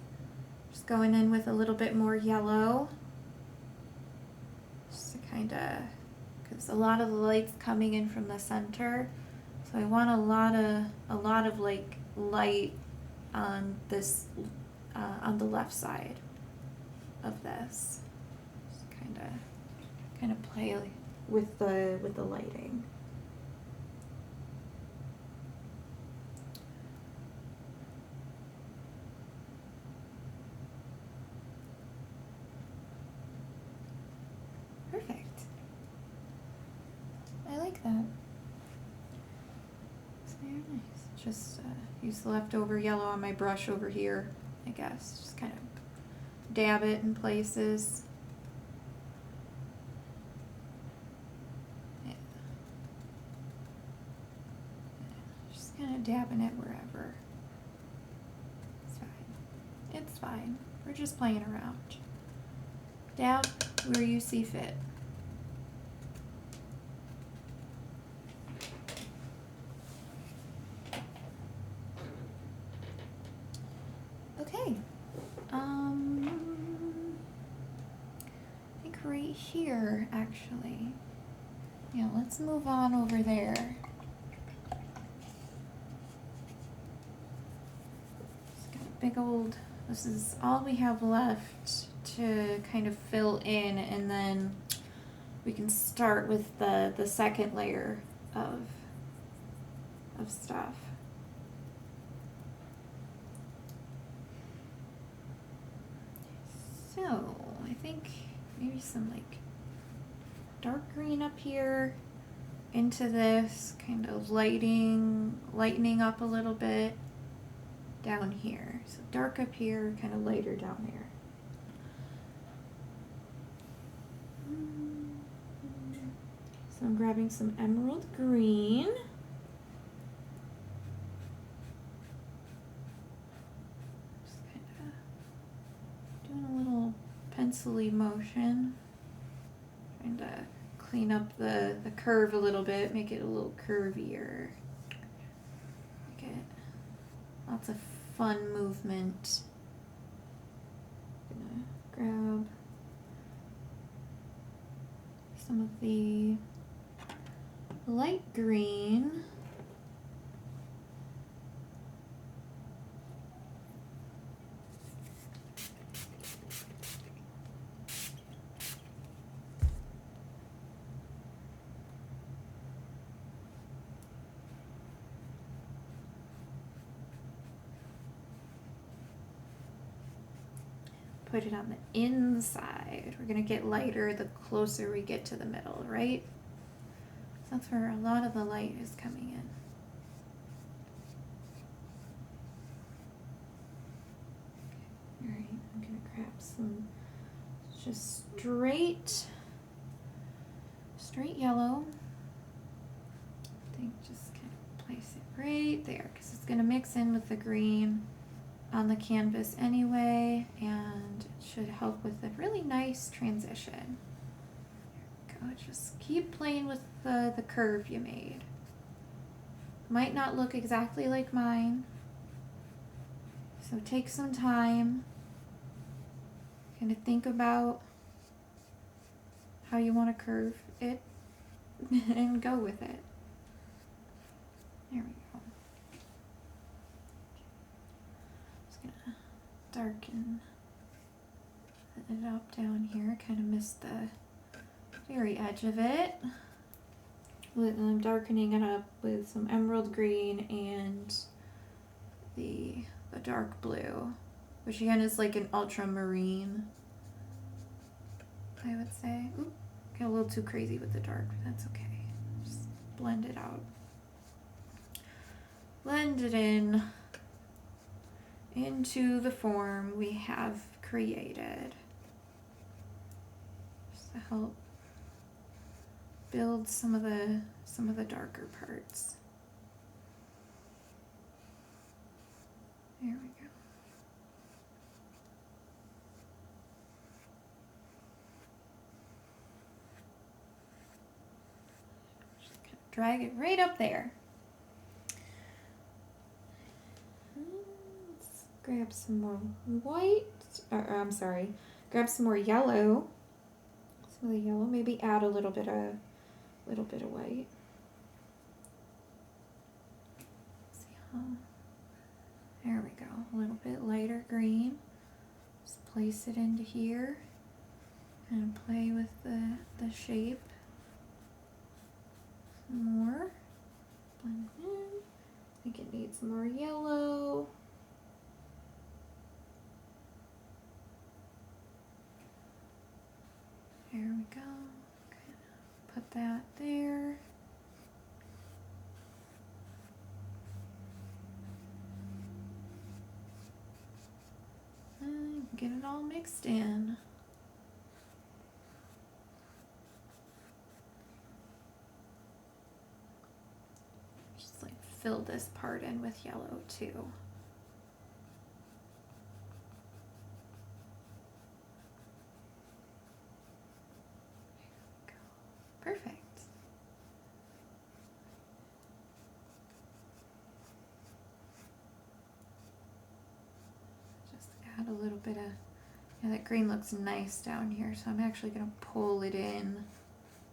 Just going in with a little bit more yellow. Just to kind of, because a lot of the light's coming in from the center. So I want a lot of like light on this, on the left side of this. Just kind of play with the lighting. Perfect. I like that. It's very nice. Just use the leftover yellow on my brush over here, I guess. Just kind of dab it in places. Yeah. Just kind of dabbing it wherever. It's fine. It's fine. We're just playing around. Dab where you see fit. Okay. I think right here, actually. Yeah, let's move on over there. It's got a big old, this is all we have left to kind of fill in, and then we can start with the second layer of stuff. So I think maybe some like dark green up here into this, kind of lightening up a little bit down here. So dark up here, kind of lighter down there. So I'm grabbing some emerald green. stencil-y motion. Trying to clean up the curve a little bit, make it a little curvier. Get lots of fun movement. Gonna grab some of the light green. Put it on the inside. We're gonna get lighter the closer we get to the middle, right? So that's where a lot of the light is coming in. All right, I'm gonna grab some just straight yellow. I think just kind of place it right there because it's gonna mix in with the green on the canvas anyway, and it should help with a really nice transition. There we go. Just keep playing with the curve you made. Might not look exactly like mine, so take some time, kind of think about how you want to curve it and go with it. There we go. Darken it up down here. Kind of missed the very edge of it. I'm darkening it up with some emerald green and the dark blue, which again is like an ultramarine, I would say. Oop, got a little too crazy with the dark, but that's okay. Just blend it out. Blend it in into the form we have created, just to help build some of the darker parts. There we go. Just kind of drag it right up there. Grab some more white, I'm sorry, grab some more yellow. Some of the yellow, maybe add a little bit of white. See how, there we go, a little bit lighter green. Just place it into here and play with the shape. Some more, blend it in. I think it needs more yellow. There we go. Put that there. And get it all mixed in. Just like fill this part in with yellow too. Perfect. Just add a little bit of, yeah, that green looks nice down here, so I'm actually going to pull it in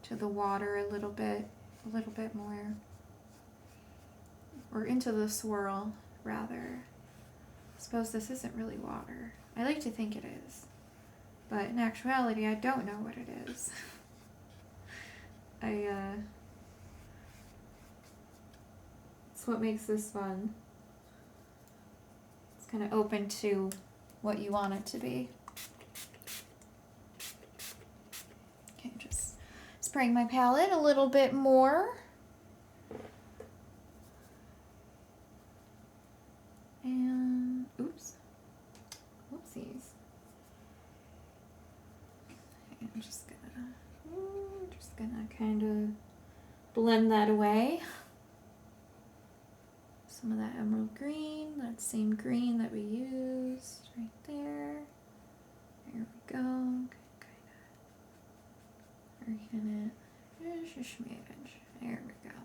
to the water a little bit more, or into the swirl rather. I suppose this isn't really water. I like to think it is, but in actuality I don't know what it is. It's what makes this fun. It's kind of open to what you want it to be. Okay, just spraying my palette a little bit more. And, oops, whoopsies. I'm just gonna kind of blend that away. Some of that emerald green, that same green that we used right there. There we go. Working it just a smidge. There we go.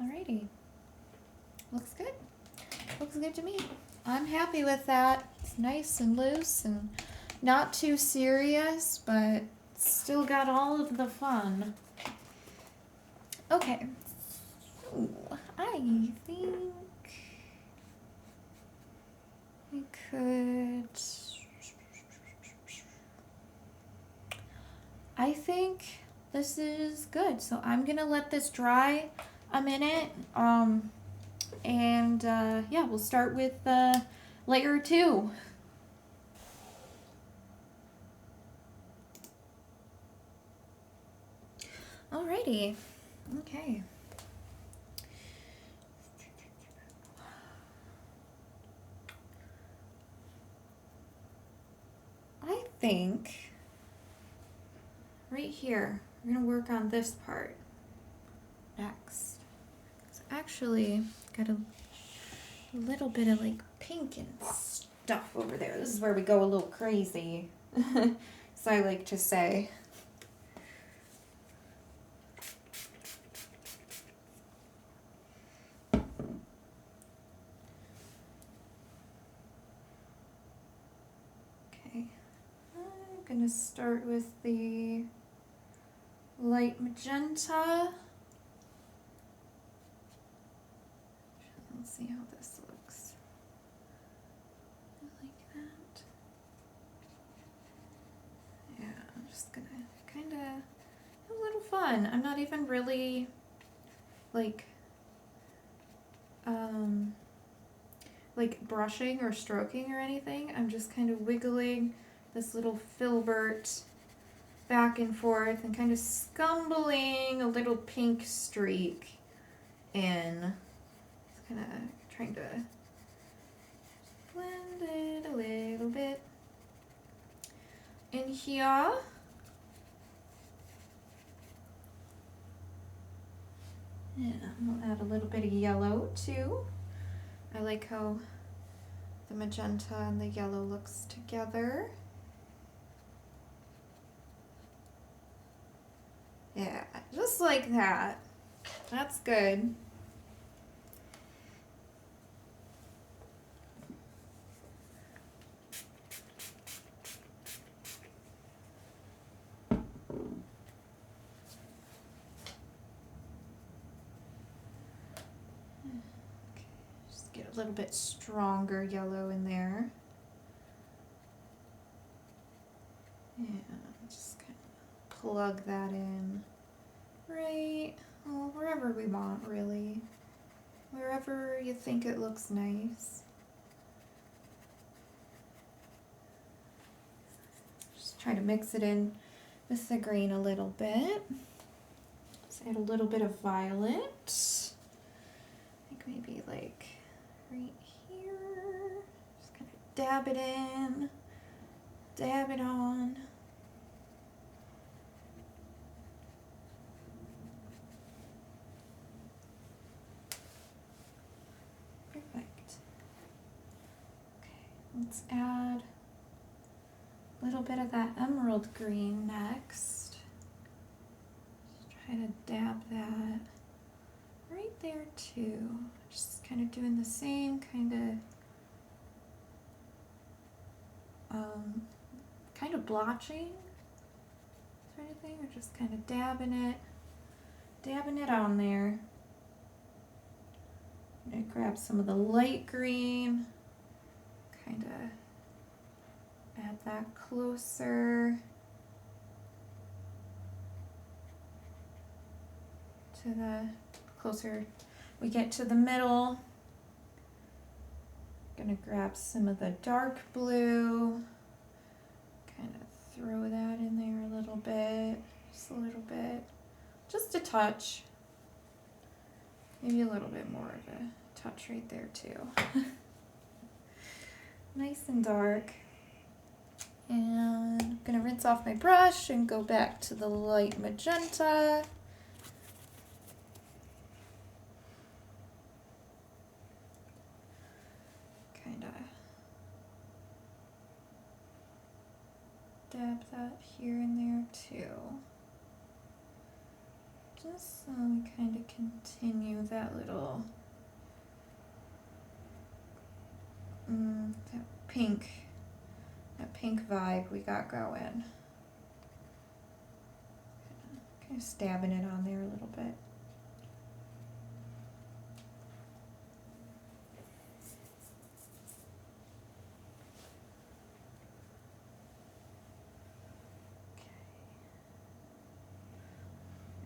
Alrighty. Looks good. Looks good to me. I'm happy with that. It's nice and loose and not too serious, but still got all of the fun. Okay. So I think we could. I think this is good. So I'm gonna let this dry a minute. Yeah, we'll start with layer 2. Alrighty. Okay. I think right here, we're gonna work on this part next. It's actually got a little bit of like pink and stuff over there. This is where we go a little crazy, as I like to say. Okay, I'm gonna start with the light magenta. Let's see how this looks. I like that. Yeah, I'm just gonna kind of have a little fun. I'm not even really like brushing or stroking or anything. I'm just kind of wiggling this little filbert back and forth and kind of scumbling a little pink streak in. Just kind of trying to blend it a little bit in here. Yeah, we'll add a little bit of yellow too. I like how the magenta and the yellow looks together. Yeah, just like that. That's good. A little bit stronger yellow in there. Yeah, just kind of plug that in right, well, wherever we want really. Wherever you think it looks nice. Just try to mix it in with the green a little bit. Let's add a little bit of violet. I think maybe like right here, just kind of dab it in, dab it on. Perfect. Okay, let's add a little bit of that emerald green next. Just try to dab that right there too. Just kind of doing the same kind of blotching sort of thing, or just kind of dabbing it on there. I'm gonna grab some of the light green, kind of add that closer to closer we get to the middle. Gonna grab some of the dark blue, kind of throw that in there a little bit, just a little bit, just a touch. Maybe a little bit more of a touch right there too. Nice and dark. And I'm gonna rinse off my brush and go back to the light magenta. Kinda dab that here and there too. Just so we kind of continue that little that pink vibe we got going. Kind of stabbing it on there a little bit.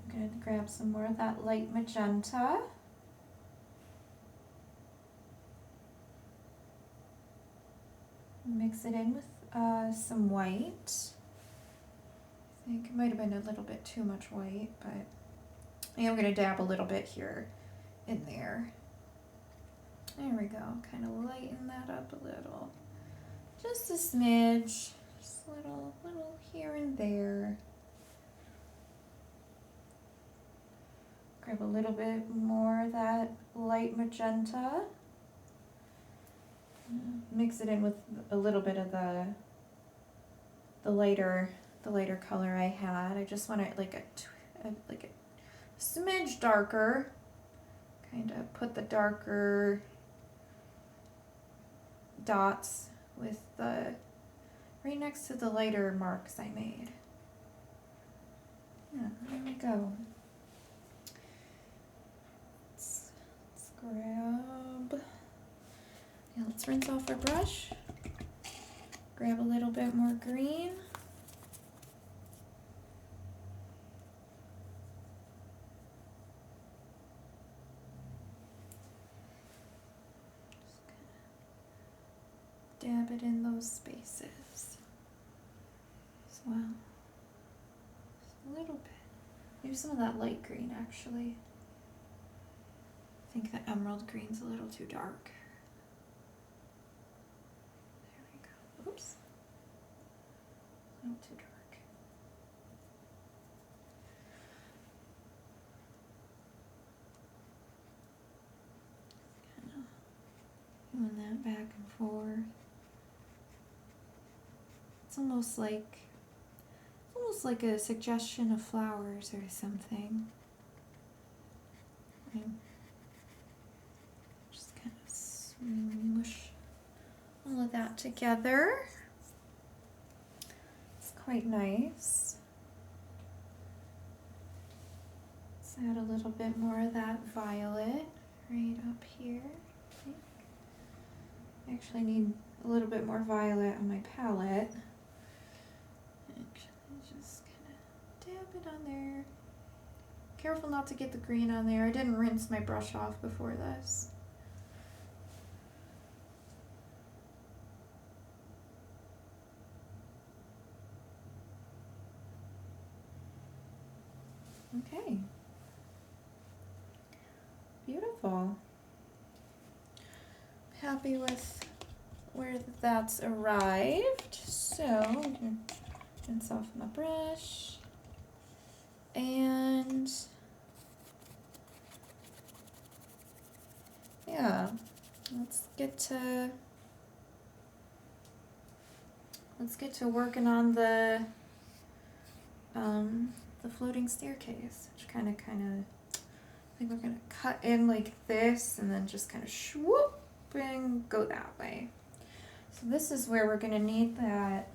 I'm going to grab some more of that light magenta. Mix it in with some white. I think it might have been a little bit too much white, but I am going to dab a little bit here in there. There we go. Kind of lighten that up a little. Just a smidge. Just a little here and there. Grab a little bit more of that light magenta. Mix it in with a little bit of the lighter color I had. I just want it like a smidge darker. Kind of put the darker dots with the right next to the lighter marks I made. Yeah, there we go. Let's grab. Yeah, let's rinse off our brush. Grab a little bit more green. Just dab it in those spaces as well. Just a little bit. Maybe some of that light green actually. I think the emerald green's a little too dark. Oops. A little too dark. Kind of doing that back and forth. It's almost like a suggestion of flowers or something. Just kind of smoosh all of that together. It's quite nice. Let's add a little bit more of that violet right up here. I actually need a little bit more violet on my palette. Actually, just kind of dab it on there. Careful not to get the green on there. I didn't rinse my brush off before this. Okay. Beautiful. Happy with where that's arrived. So, I'm going to rinse off my brush. And yeah, let's get to working on the floating staircase, which kind of I think we're gonna cut in like this and then just kind of swoop and go that way. So this is where we're gonna need that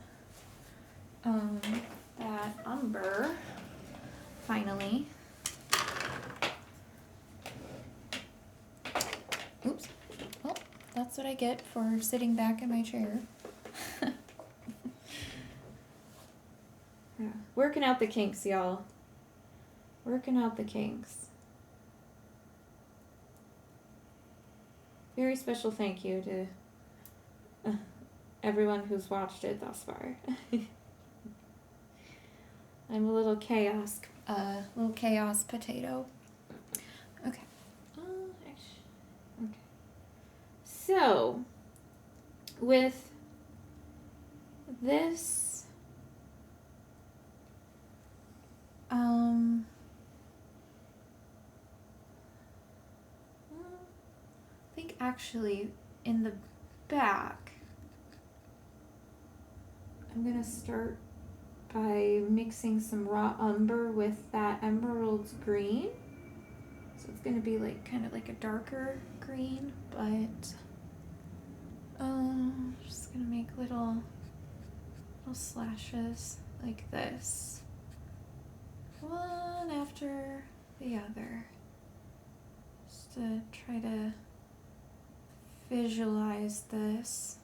umber finally. Oops. Well, that's what I get for sitting back in my chair. Yeah. Working out the kinks, y'all. Working out the kinks. Very special thank you to everyone who's watched it thus far. I'm a little chaos potato. Okay. So with this, I think actually in the back, I'm gonna start by mixing some raw umber with that emerald green. So it's gonna be like kind of like a darker green, but just gonna make little slashes like this, one after the other, just to try to visualize this.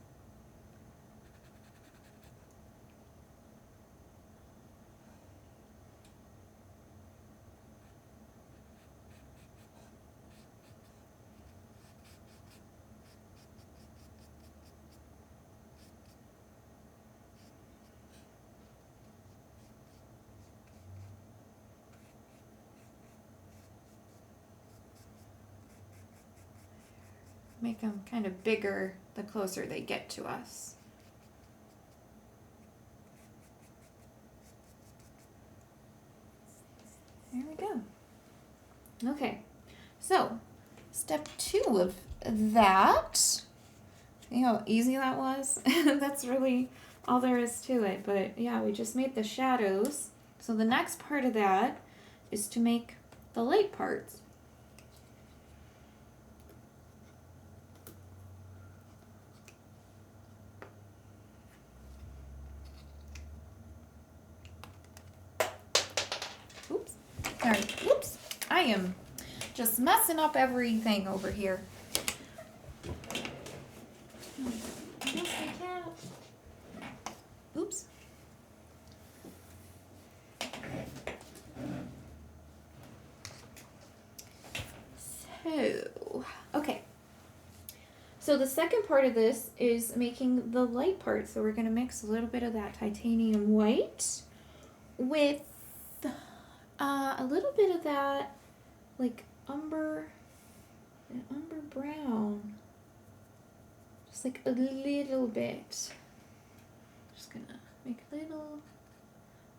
Make them kind of bigger the closer they get to us. There we go. Okay, so step 2 of that, see how easy that was? That's really all there is to it, but yeah, we just made the shadows. So the next part of that is to make the light parts. Sorry, whoops, I am just messing up everything over here. Oops. So, okay. So the second part of this is making the light part. So we're going to mix a little bit of that titanium white with a little bit of that like umber brown, just like a little bit. Just gonna make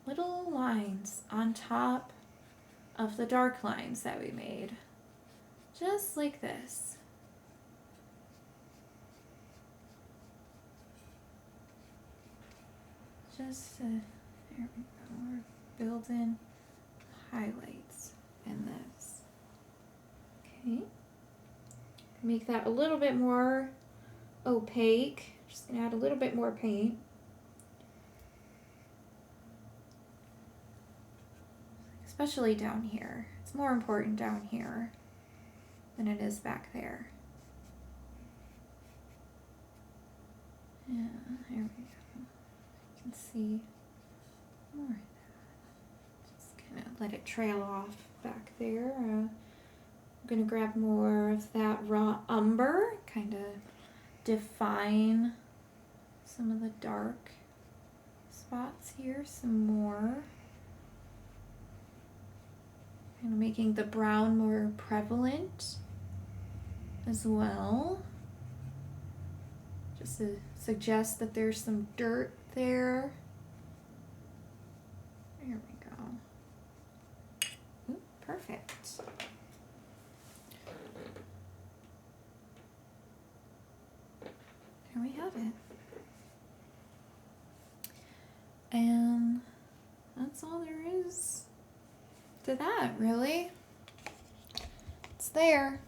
little lines on top of the dark lines that we made, just like this. Just there we go. We're building highlights in this. Okay. Make that a little bit more opaque. Just gonna add a little bit more paint. Especially down here. It's more important down here than it is back there. Yeah, there we go. You can see more of that. Just kind of let it trail off back there. I'm going to grab more of that raw umber, kind of define some of the dark spots here some more. Kind of making the brown more prevalent as well. Just to suggest that there's some dirt there. There we go. Ooh, perfect. There we have it. And that's all there is to that, really. It's there.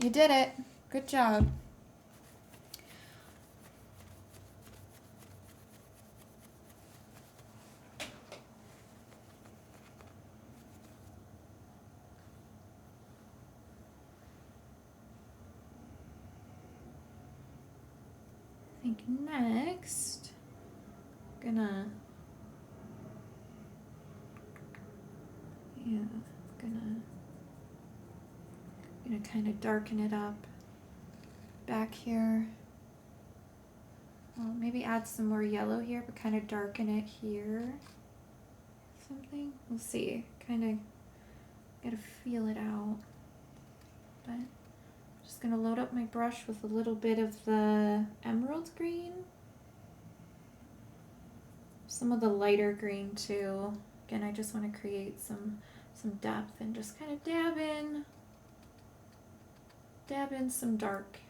You did it. Good job. I think next, gonna kind of darken it up back here. Well, maybe add some more yellow here, but kind of darken it here. Something. We'll see. Kind of gotta feel it out. But Just gonna load up my brush with a little bit of the emerald green. Some of the lighter green too. Again, I just want to create some depth and just kind of dab in some dark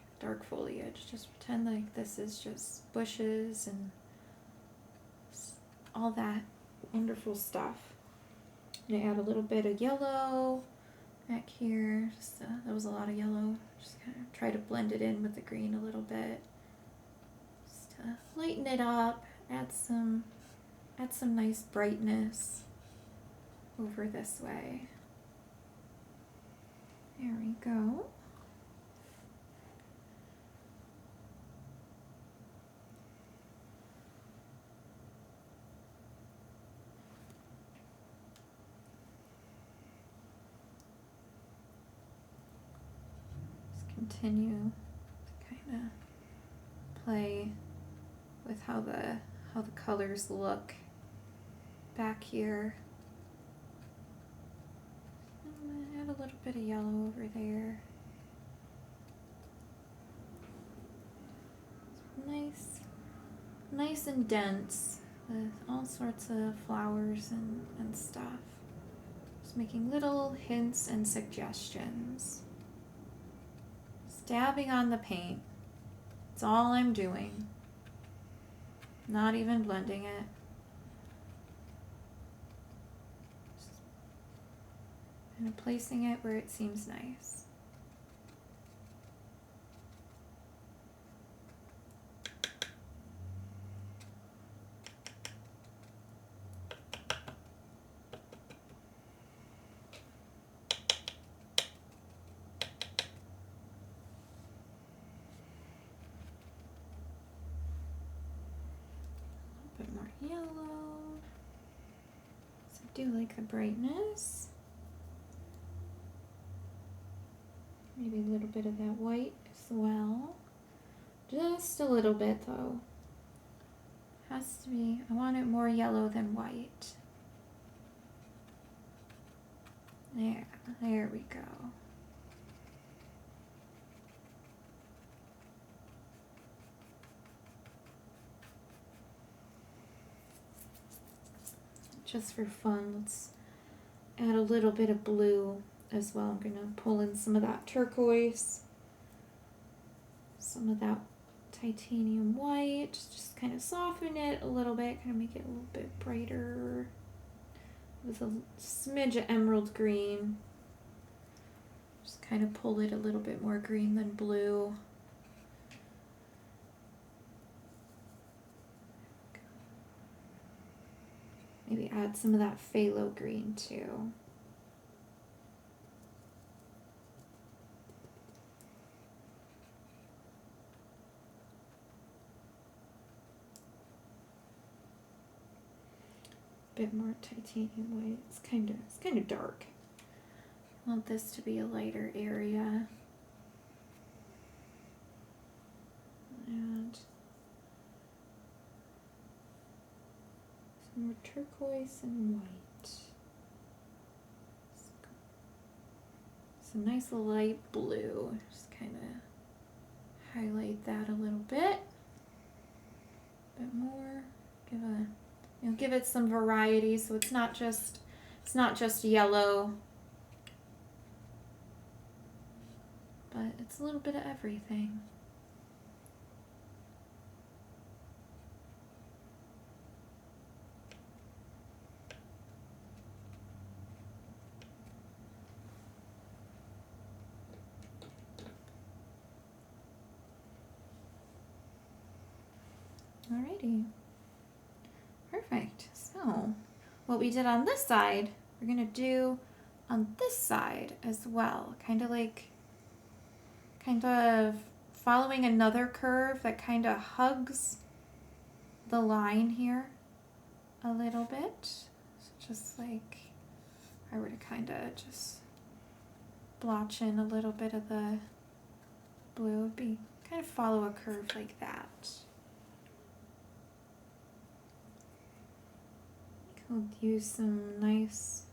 foliage. Just pretend like this is just bushes and all that wonderful stuff. I'm gonna add a little bit of yellow back here. Just that was a lot of yellow. Just kind of try to blend it in with the green a little bit. Just to lighten it up. Add some nice brightness over this way. There we go. Just continue to kind of play with how the colors look back here. I'm gonna add a little bit of yellow over there. Nice and dense with all sorts of flowers and stuff. Just making little hints and suggestions. Just dabbing on the paint. That's all I'm doing. Not even blending it. And placing it where it seems nice. A little bit more yellow. So I do like the brightness. Maybe a little bit of that white as well. Just a little bit though. Has to be, I want it more yellow than white. There we go. Just for fun, let's add a little bit of blue as well. I'm going to pull in some of that turquoise, some of that titanium white, just kind of soften it a little bit, kind of make it a little bit brighter with a smidge of emerald green. Just kind of pull it a little bit more green than blue. Maybe add some of that phthalo green too. Bit more titanium white. It's kind of dark. I want this to be a lighter area. And some more turquoise and white. Some nice light blue. Just kind of highlight that a little bit. Bit more. Give it some variety, so it's not just yellow, but it's a little bit of everything. Alrighty. Perfect. So, what we did on this side, we're going to do on this side as well. Kind of following another curve that kind of hugs the line here a little bit. So just like I were to kind of just blotch in a little bit of the blue, it'd be kind of follow a curve like that. We'll use some nice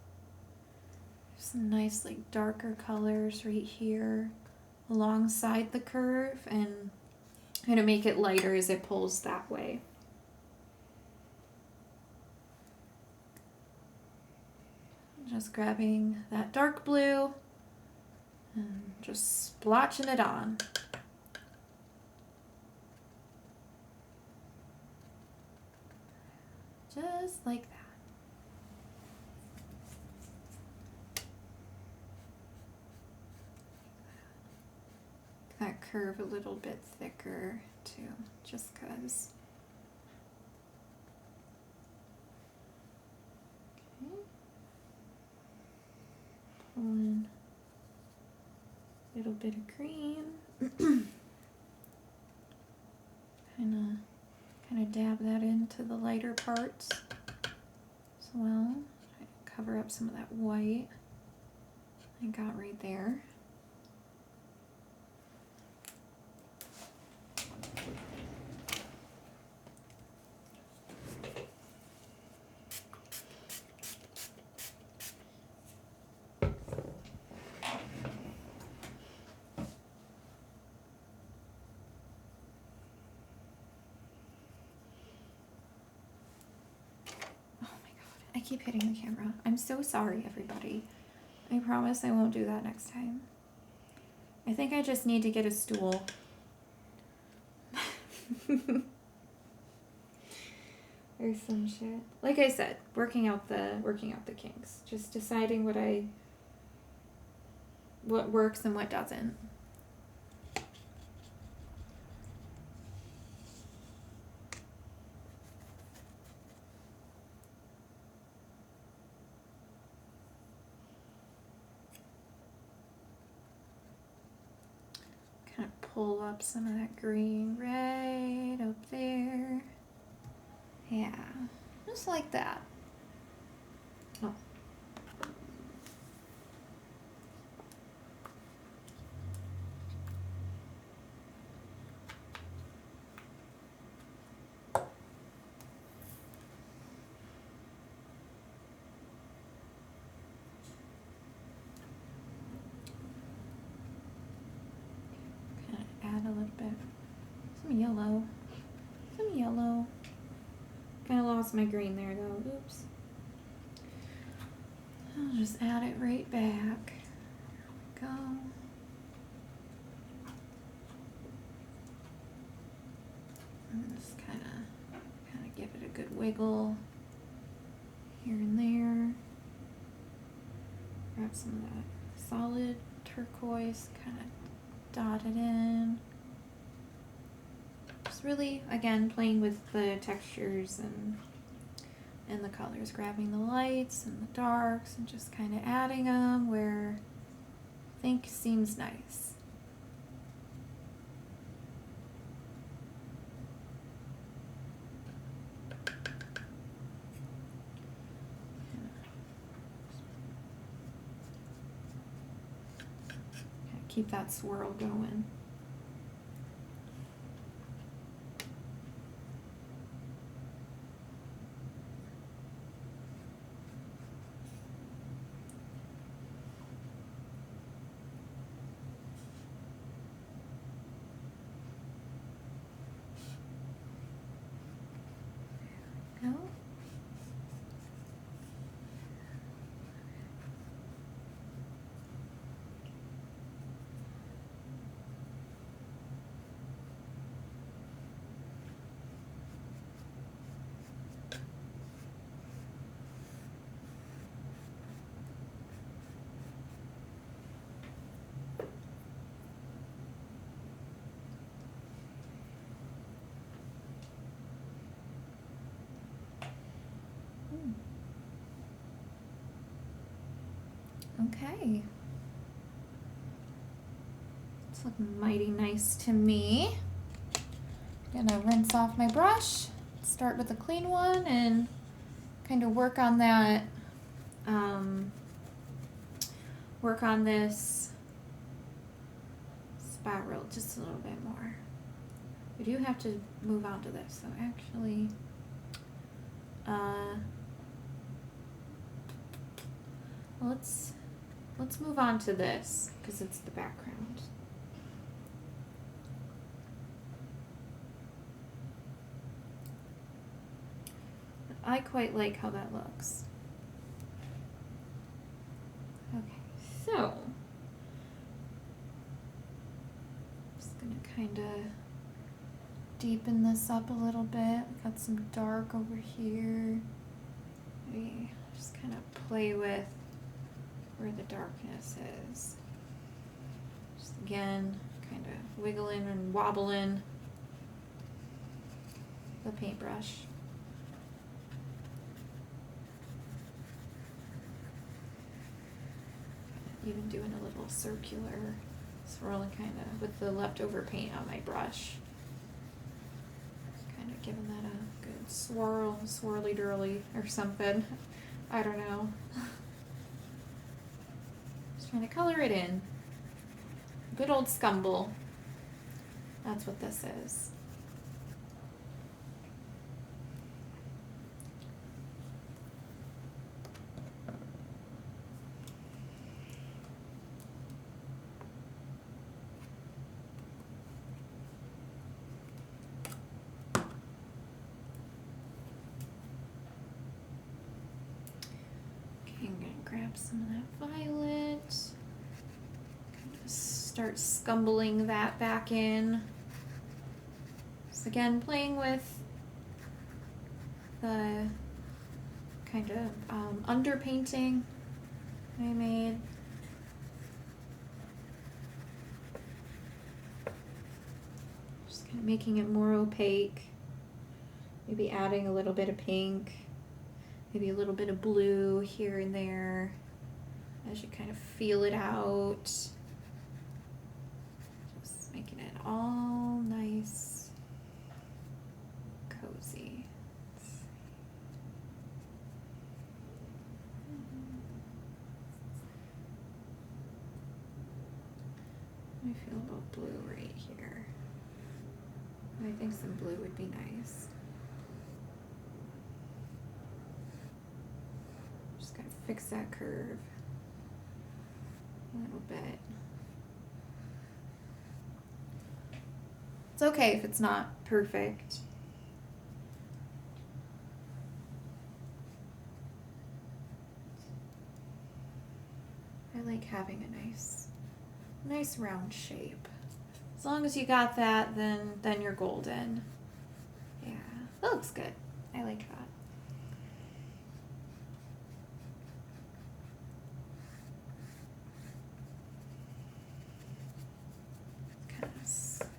like darker colors right here alongside the curve and kind of make it lighter as it pulls that way. Just grabbing that dark blue and just splotching it on. Just like that. That curve a little bit thicker too, just 'cause. Okay. Pulling a little bit of green. kind of dab that into the lighter parts as well. Try to cover up some of that white I got right there. I keep hitting the camera. I'm so sorry, everybody. I promise I won't do that next time. I think I just need to get a stool. Or some shit. Like I said, working out the kinks. Just deciding what works and what doesn't. Pull up some of that green right up there. Yeah, just like that. Oh. Add a little bit, some yellow. Kind of lost my green there though, oops. I'll just add it right back. There we go. And just kind of give it a good wiggle here and there. Grab some of that solid turquoise, kind of dot it in. Just really, again, playing with the textures and the colors, grabbing the lights and the darks and just kind of adding them where I think seems nice. Keep that swirl going. Go. Okay. It's looking mighty nice to me. Gonna rinse off my brush, start with a clean one, and kind of work on that, work on this spiral just a little bit more. We do have to move on to this, so actually, let's move on to this because it's the background. I quite like how that looks. Okay, so just gonna kind of deepen this up a little bit. Got some dark over here. Maybe just kind of play with where the darkness is. Just again, kind of wiggling and wobbling the paintbrush. Even doing a little circular swirling kind of with the leftover paint on my brush. Kind of giving that a good swirl, swirly durly or something. I don't know. Just trying to color it in. Good old scumble. That's what this is. I'm gonna grab some of that violet, kind of start scumbling that back in. So again, playing with the kind of underpainting I made. Just kind of making it more opaque, maybe adding a little bit of pink. Maybe a little bit of blue here and there as you kind of feel it out. Just making it all nice, cozy. I feel about blue right here. I think some blue would be nice. Fix that curve a little bit. It's okay if it's not perfect. I like having a nice round shape. As long as you got that, then you're golden. Yeah, that looks good. I like that.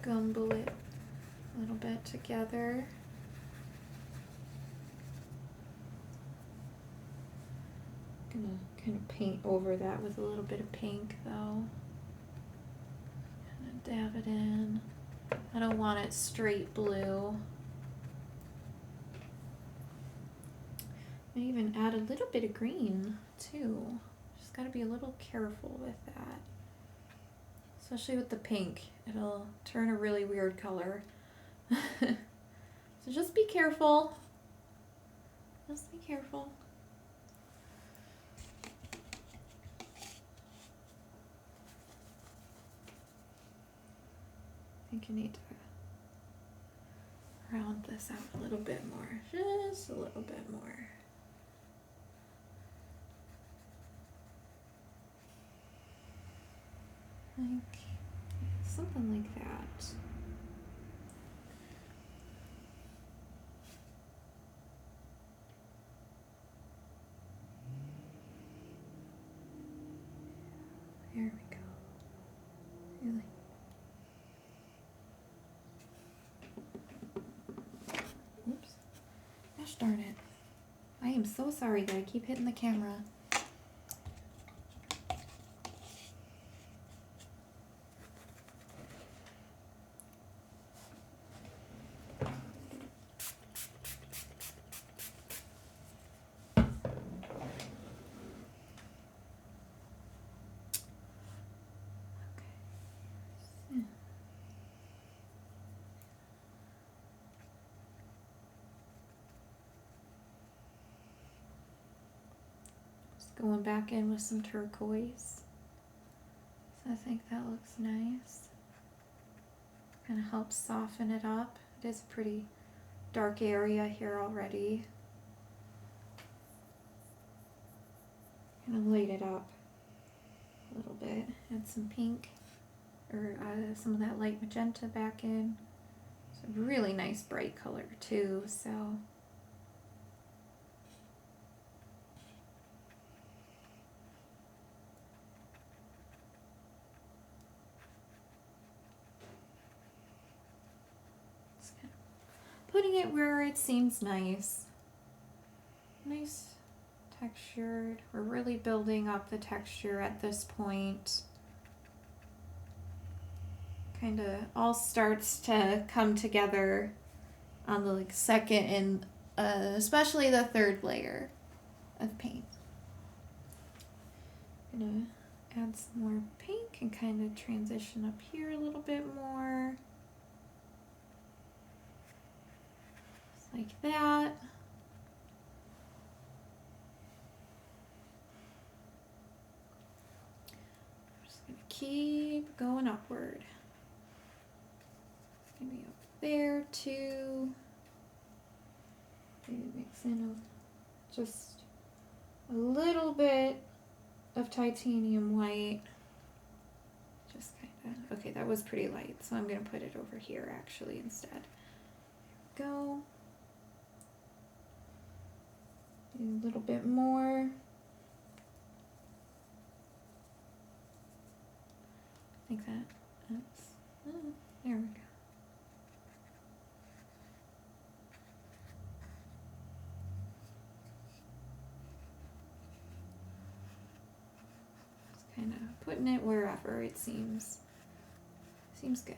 Gumble it a little bit together. Gonna kind of paint over that with a little bit of pink though. Kind of dab it in. I don't want it straight blue. I even add a little bit of green too. Just gotta be a little careful with that. Especially with the pink. It'll turn a really weird color. So just be careful. Just be careful. I think you need to round this out a little bit more. Just a little bit more. Like something like that. There we go. Really. Oops. Gosh darn it. I am so sorry that I keep hitting the camera. Going back in with some turquoise. So I think that looks nice. Kind of helps soften it up. It is a pretty dark area here already. Gonna light it up a little bit. Add some pink or some of that light magenta back in. It's a really nice bright color too, so. Just kind of putting it where it seems nice. Nice textured. We're really building up the texture at this point. Kind of all starts to come together on the second and especially the third layer of paint. I'm gonna add some more pink and kind of transition up here a little bit more. Just like that. Just gonna keep going upward. Maybe up there too. Maybe mix in just a little bit of titanium white. Just kind of, okay, that was pretty light, so I'm going to put it over here actually instead. There we go. Do a little bit more. I think that's, there we go. Kind of putting it wherever it seems good.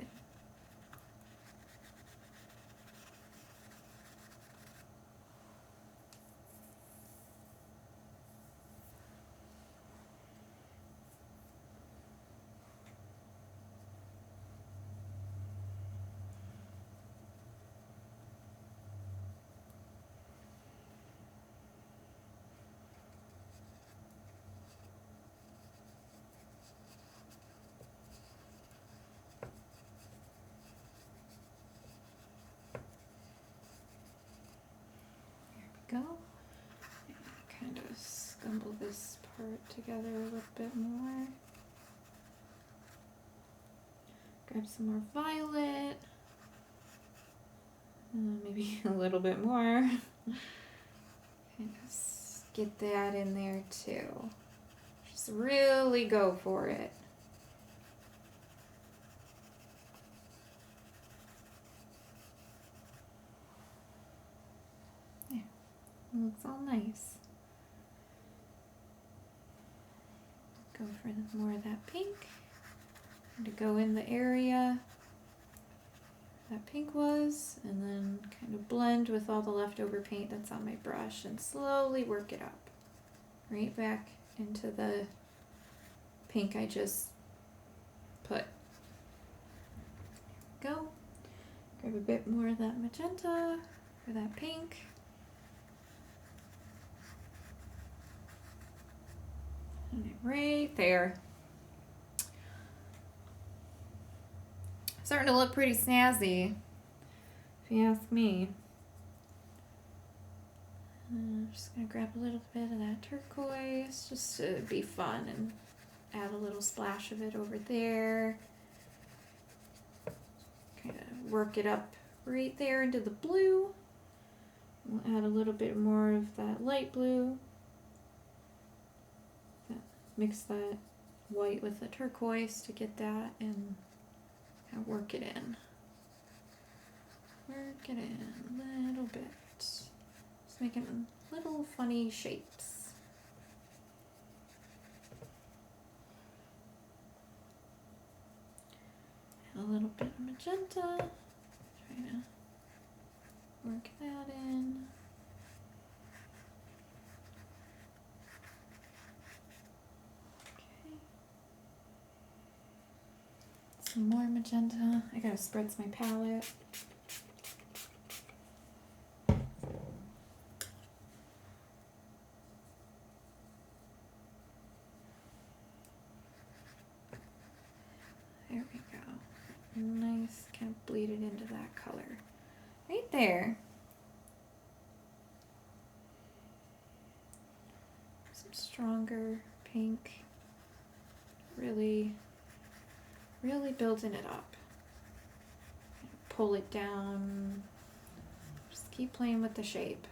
Go. Kind of scumble this part together a little bit more. Grab some more violet. Maybe a little bit more. Kind of get that in there too. Just really go for it. It looks all nice. Go for more of that pink. And to go in the area that pink was, and then kind of blend with all the leftover paint that's on my brush and slowly work it up. Right back into the pink I just put. Go. Grab a bit more of that magenta or that pink. Right there. Starting to look pretty snazzy, if you ask me. I'm just gonna grab a little bit of that turquoise just to be fun and add a little splash of it over there. Kind of work it up right there into the blue. We'll add a little bit more of that light blue. Mix that white with the turquoise to get that and kind of work it in. Work it in a little bit. Just making little funny shapes. And a little bit of magenta. Trying to work that in. Some more magenta. I gotta spritz my palette. There we go. Nice, kind of bleed it into that color. Right there. some stronger pink. Really, really building it up. Pull it down. Just keep playing with the shape.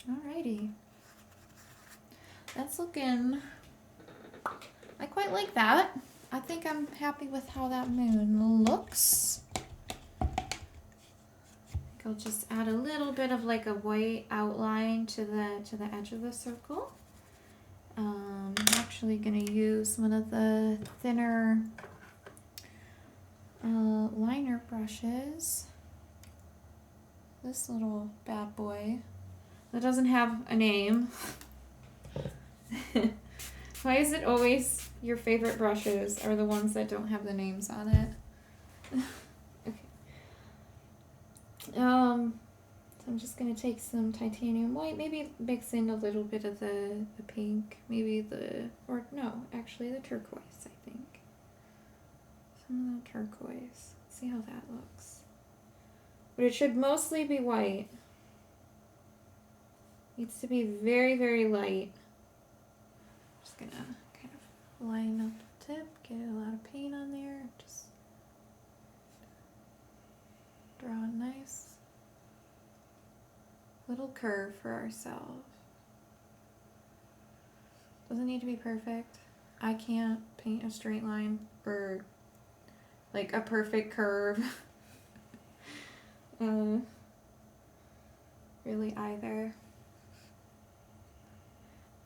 Alrighty. That's looking, I quite like that. I think I'm happy with how that moon looks. I think I'll just add a little bit of like a white outline to the edge of the circle. I'm actually going to use one of the thinner liner brushes. This little bad boy that doesn't have a name. Why is it always your favorite brushes are the ones that don't have the names on it? Okay. So I'm just gonna take some titanium white, maybe mix in a little bit of the pink, maybe actually the turquoise, I think. Some of the turquoise. See how that looks. But it should mostly be white. Needs to be very, very light. Just gonna kind of line up the tip, get a lot of paint on there, just draw a nice little curve for ourselves. Doesn't need to be perfect. I can't paint a straight line or like a perfect curve. Really either.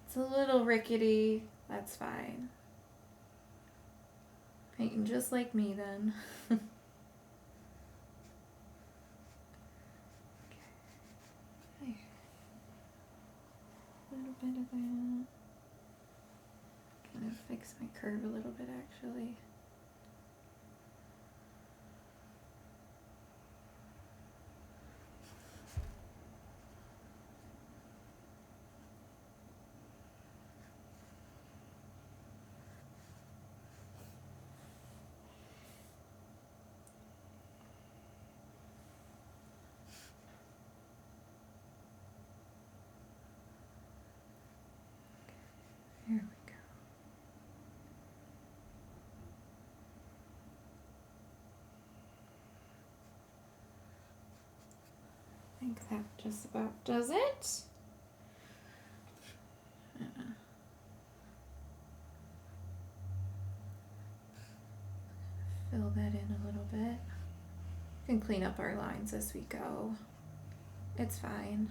It's a little rickety, that's fine. Painting just like me then. Okay. A little bit of that. Kind of fix my curve a little bit actually. Here we go. I think that just about does it. Fill that in a little bit. We can clean up our lines as we go. It's fine.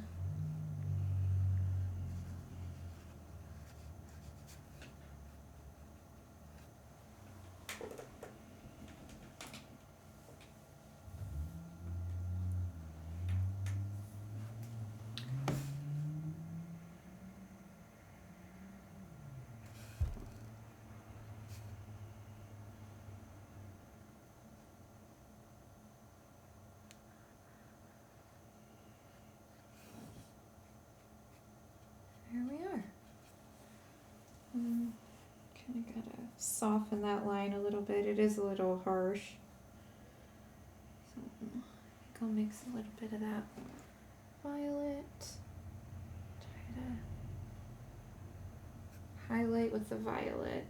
Kind of gotta soften that line a little bit. It is a little harsh. So I think I'll mix a little bit of that violet. Try to highlight with the violet.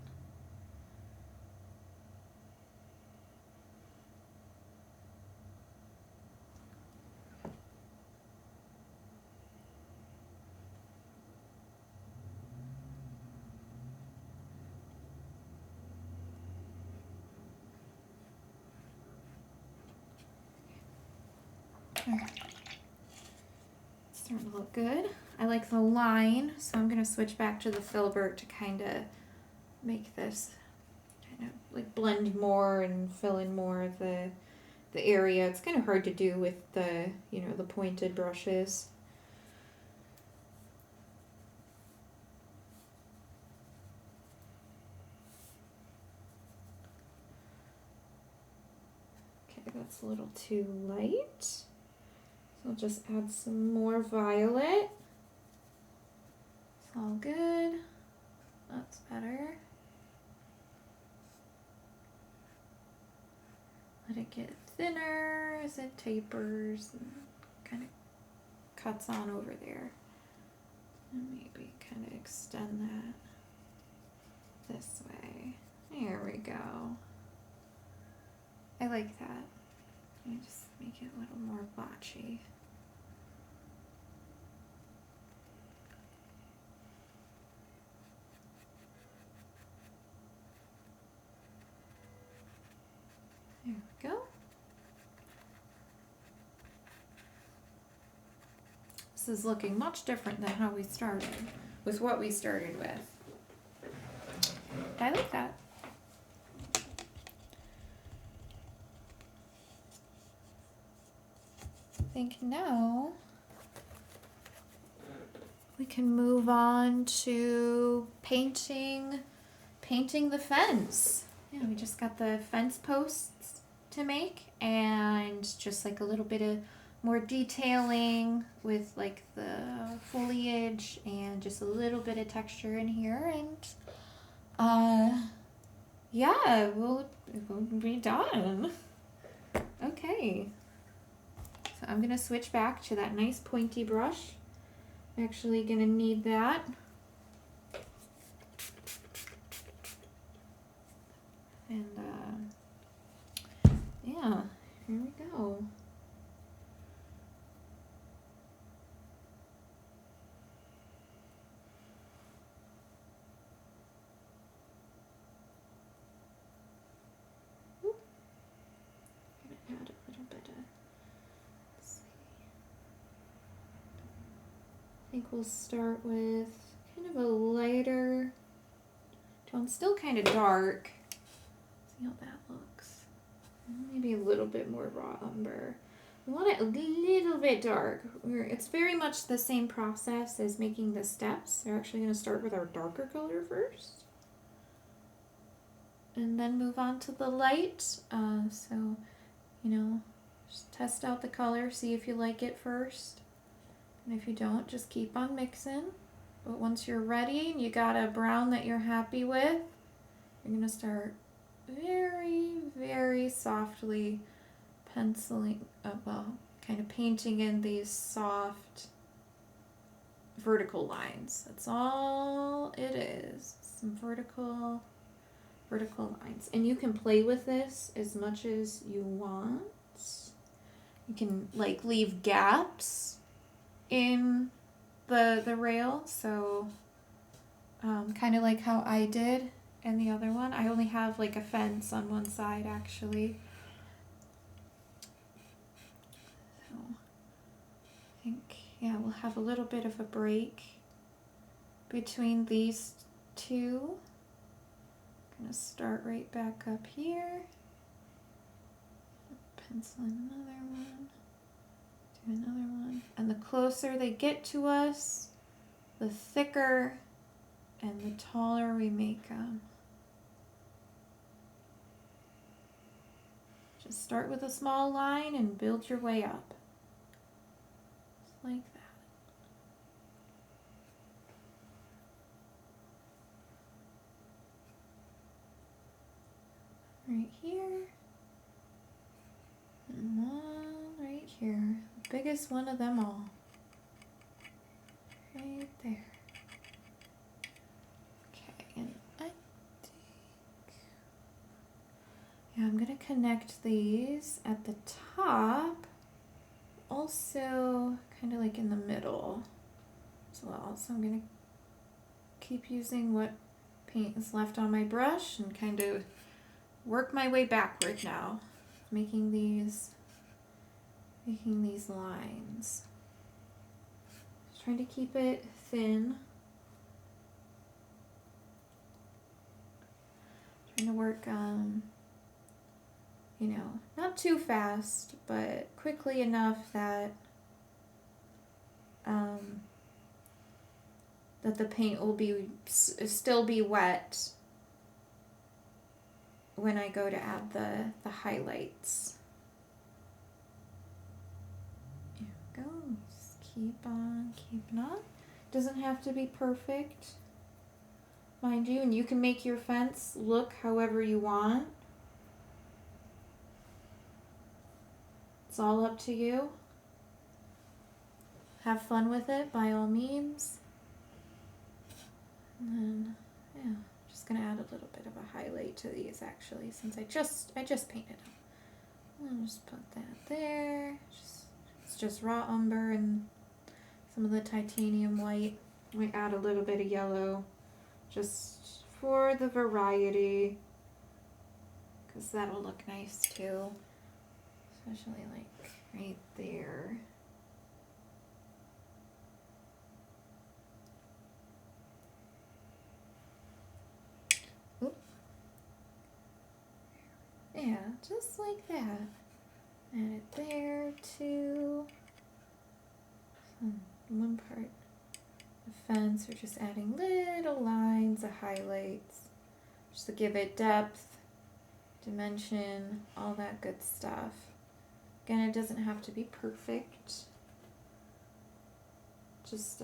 It's starting to look good. I like the line, so I'm gonna switch back to the filbert to kind of make this kind of like blend more and fill in more of the area. It's kind of hard to do with the, you know, the pointed brushes. Okay, that's a little too light. So I'll just add some more violet. It's all good. That's better. Let it get thinner as it tapers and kind of cuts on over there. And maybe kind of extend that this way. There we go. I like that. Let me just make it a little more blotchy. There we go. This is looking much different than how we started, with what we started with. I like that. I think now we can move on to painting the fence. Yeah, we just got the fence posts to make, and just like a little bit of more detailing with like the foliage and just a little bit of texture in here, and yeah, we'll be done. Okay, so I'm gonna switch back to that nice pointy brush. I'm actually gonna need that. And yeah, here we go. Oop. I'm gonna add a little bit of, let's see. I think we'll start with kind of a lighter tone, still kind of dark. See how that looks. Maybe a little bit more raw umber. We want it a little bit dark. It's very much the same process as making the steps. We're actually going to start with our darker color first, and then move on to the light. So, you know, just test out the color, see if you like it first. And if you don't, just keep on mixing. But once you're ready and you got a brown that you're happy with, you're going to start very, very softly penciling, well, kind of painting in these soft vertical lines. That's all it is. Some vertical lines. And you can play with this as much as you want. You can like leave gaps in the rail, so kind of like how I did in the other one. I only have like a fence on one side actually. So I think, yeah, we'll have a little bit of a break between these two. I'm gonna start right back up here. Pencil in another one. Do another one. And the closer they get to us, the thicker and the taller we make them. Just start with a small line and build your way up. Just like that. right here. And one right here. The biggest one of them all. Right there. Okay, and I think, yeah, I'm gonna connect these at the top. Also, kind of like in the middle as well. So I'm gonna keep using what paint is left on my brush and kind of work my way backward now, making these lines. Just trying to keep it thin. Trying to work, you know, not too fast, but quickly enough that that the paint will still be wet when I go to add the highlights. There we go. Just keep on keeping on. Doesn't have to be perfect, mind you, and you can make your fence look however you want. It's all up to you. Have fun with it by all means. And then, yeah, just gonna add a little bit of a highlight to these actually, since I just painted them. I'll just put that there. It's just raw umber and some of the titanium white. We add a little bit of yellow just for the variety, because that'll look nice too, especially like right there. Yeah, just like that. Add it there too. One part of the fence, we're just adding little lines of highlights just to give it depth, dimension, all that good stuff. Again, it doesn't have to be perfect. Just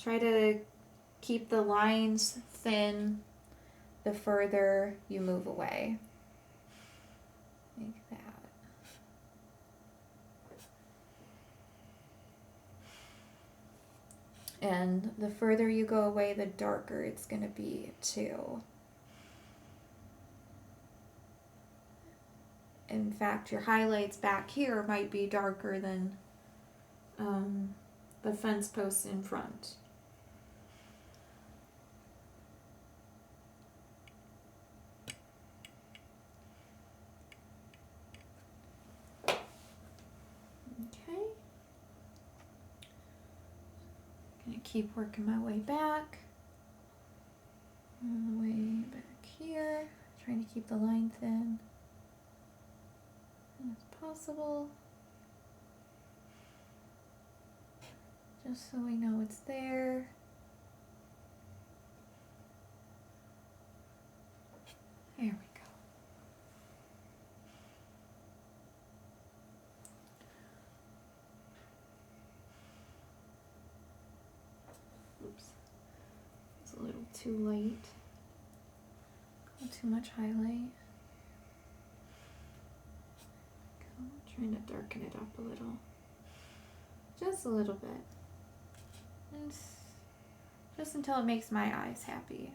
try to keep the lines thin the further you move away. Like that. And the further you go away, the darker it's going to be too. In fact, your highlights back here might be darker than the fence posts in front. Okay. Gonna keep working my way back. All the way back here. Trying to keep the line thin as possible. Just so we know it's there. There we go. Oops. It's a little too light. Too much highlight. Trying to darken it up a little. Just a little bit. And just until it makes my eyes happy.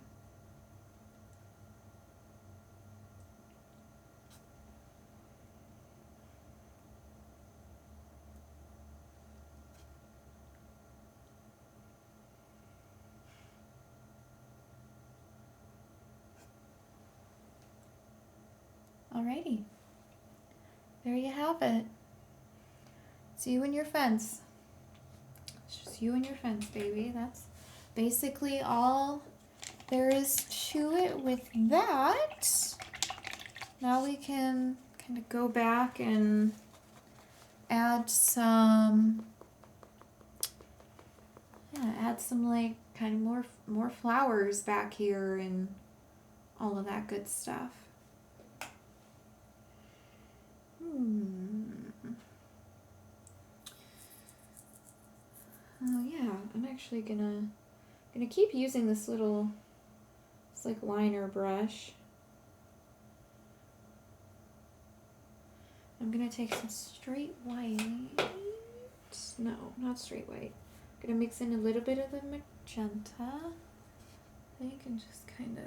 Alrighty. There you have it. It's you and your fence. It's just you and your fence, baby. That's basically all there is to it with that. Now we can kind of go back and add some, like kind of more flowers back here and all of that good stuff. Oh yeah, I'm actually gonna keep using this little, it's like liner brush. I'm gonna take some straight white. No, not straight white. I'm gonna mix in a little bit of the magenta. I think, and just kind of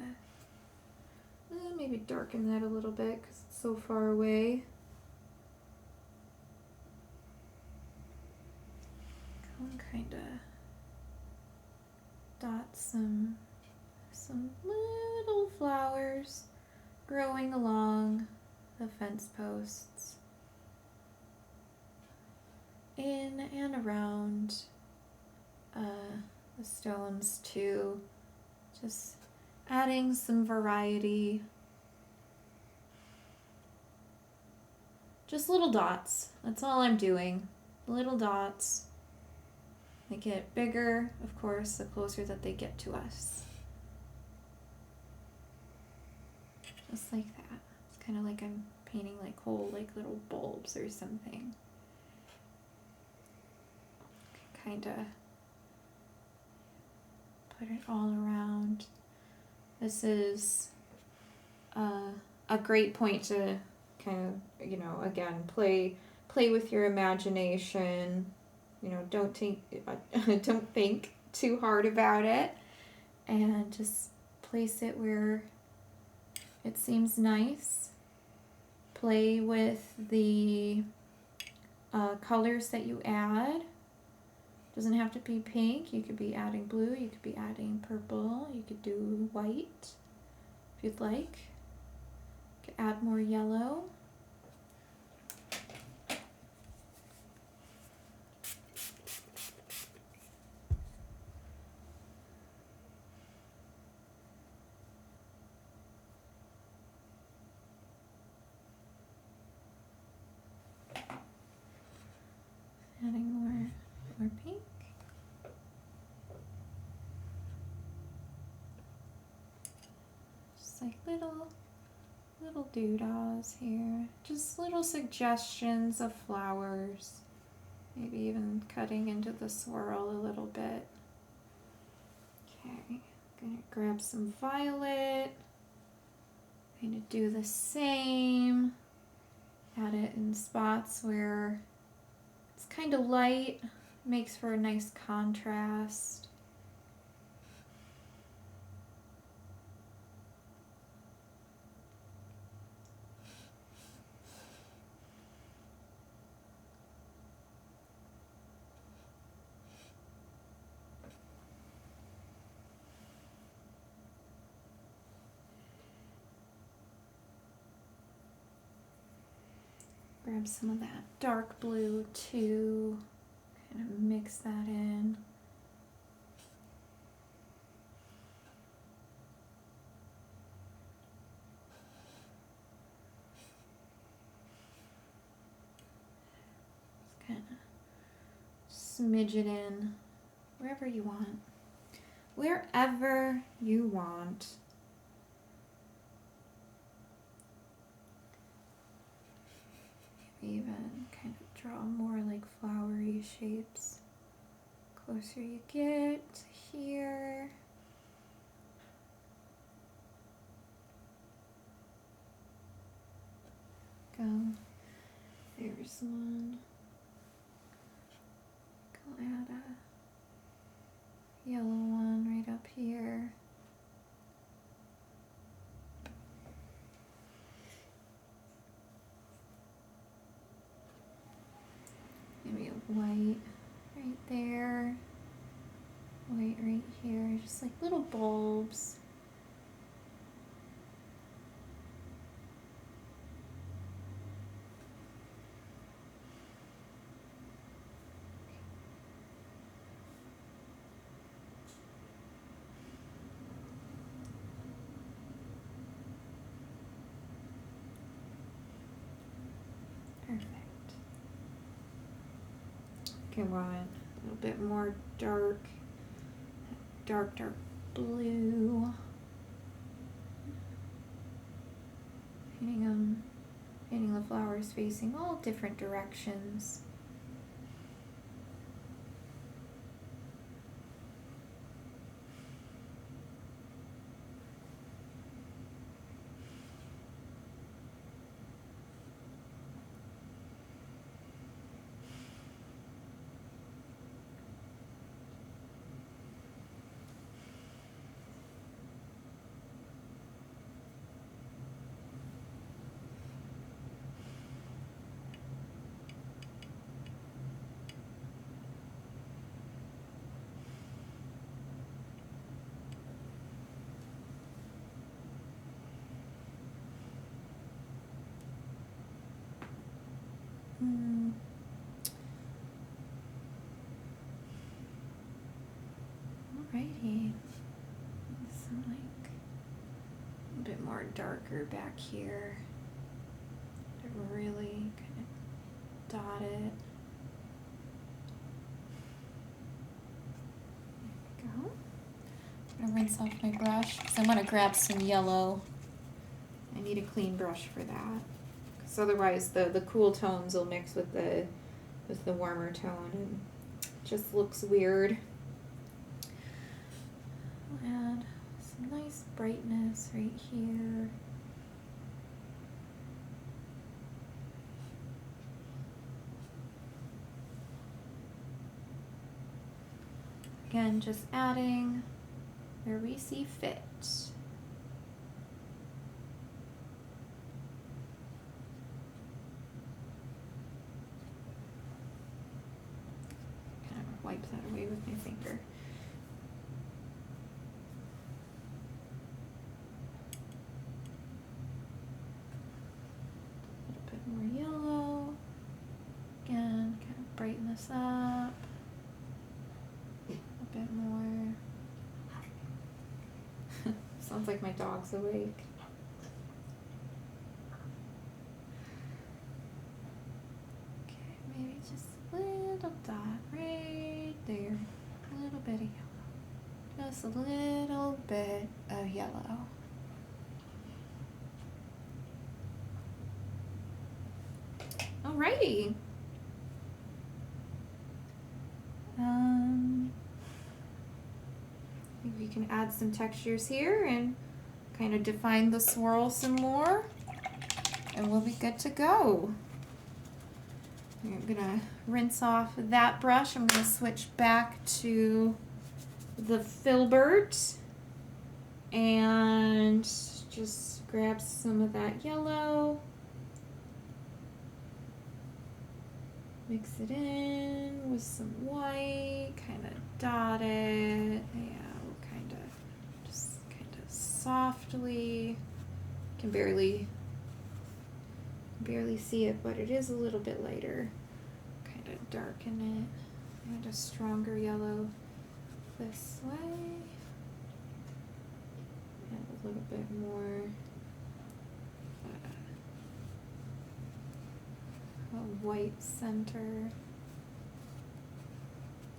maybe darken that a little bit because it's so far away. Go and kind of dot some little flowers growing along the fence posts, in and around the stones too, just adding some variety. Just little dots, that's all I'm doing, little dots. They get bigger, of course, the closer that they get to us. Just like that. It's kind of like I'm painting like whole like little bulbs or something. Kind of put it all around. This is a great point to kind of, you know, again, play with your imagination. You know, don't think too hard about it, and just place it where it seems nice. Play with the colors that you add. Doesn't have to be pink. You could be adding blue. You could be adding purple. You could do white if you'd like. You could add more yellow. Adding more pink. Just like little doodahs here. Just little suggestions of flowers. Maybe even cutting into the swirl a little bit. Okay, gonna grab some violet. Gonna do the same. Add it in spots where it's kind of light, makes for a nice contrast. Grab some of that dark blue too, kind of mix that in. Just kind of smidge it in wherever you want. Wherever you want. Even kind of draw more like flowery shapes. Closer you get to here. Go. There's one. Go add a yellow one right up here. Maybe a white right there, white right here, just like little bulbs. Perfect. Okay, want a little bit more dark blue. Painting the flowers facing all different directions. Alrighty. Some like a bit more darker back here. To really kind of dot it. There we go. I'm gonna rinse off my brush because I want to grab some yellow. I need a clean brush for that. Because otherwise the cool tones will mix with the warmer tone and it just looks weird. I'll add some nice brightness right here. Again, just adding where we see fit. Kind of wipe that away with my finger. A little bit more yellow. Again, kind of brighten this up. A bit more. Sounds like my dog's awake. Okay, maybe just a little dot right there. A little bit of yellow. Just a little bit of yellow. Alrighty. We can add some textures here and kind of define the swirl some more, and we'll be good to go. I'm gonna rinse off that brush. I'm gonna switch back to the filbert and just grab some of that yellow. Mix it in with some white, kind of dot it. Yeah, we'll kind of softly. Can barely see it, but it is a little bit lighter. Kind of darken it. And a stronger yellow this way. And a little bit more. A white center,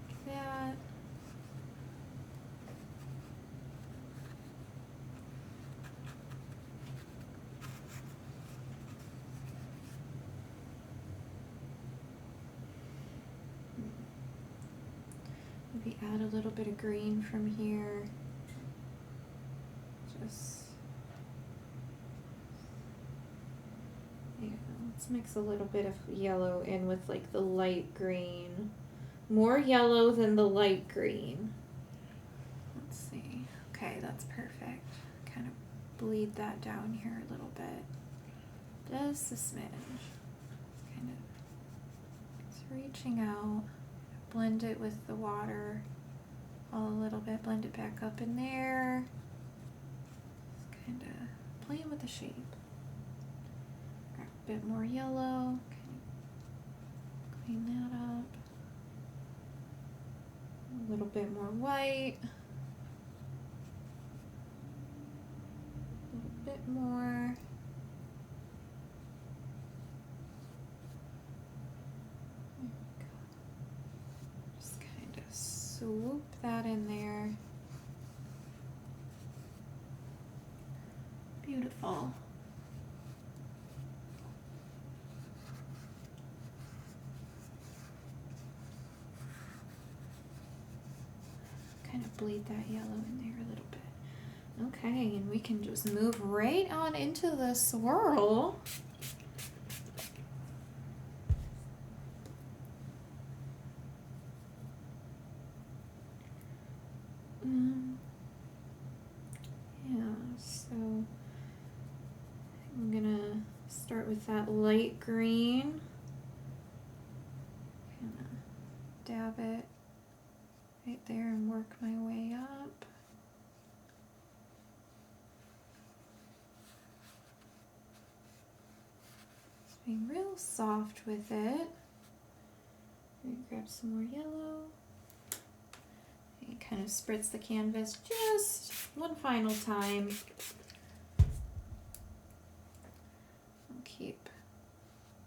like that. Maybe add a little bit of green from here. Just let's mix a little bit of yellow in with like the light green. More yellow than the light green. Let's see. Okay, that's perfect. Kind of bleed that down here a little bit. Just a smidge. It's reaching out. Blend it with the water a little bit. Blend it back up in there. Just kind of playing with the shape. A bit more yellow, clean that up. A little bit more white. A little bit more. There we go. Just kind of swoop that in there. Beautiful. Kind of bleed that yellow in there a little bit. Okay, and we can just move right on into the swirl. Yeah, so I'm gonna start with that light green. Kind of dab it right there and work my way up. Just Getting real soft with it. Grab some more yellow. And kind of spritz the canvas just one final time. And keep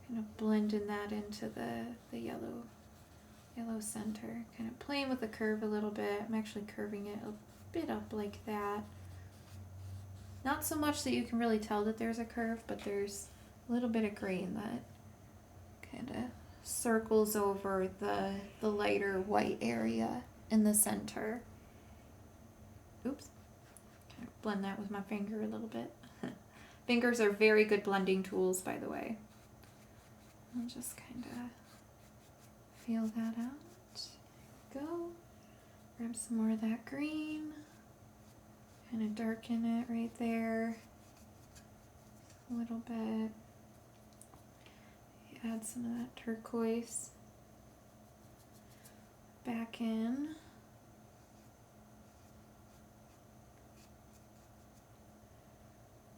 kind of blending that into the yellow center. Kind of playing with the curve a little bit. I'm actually curving it a bit up like that. Not so much that you can really tell that there's a curve, but there's a little bit of green that kind of circles over the lighter white area in the center. Oops. Kind of blend that with my finger a little bit. Fingers are very good blending tools, by the way. I'll just kind of feel that out. Go. Grab some more of that green. Kind of darken it right there. A little bit. Add some of that turquoise back in.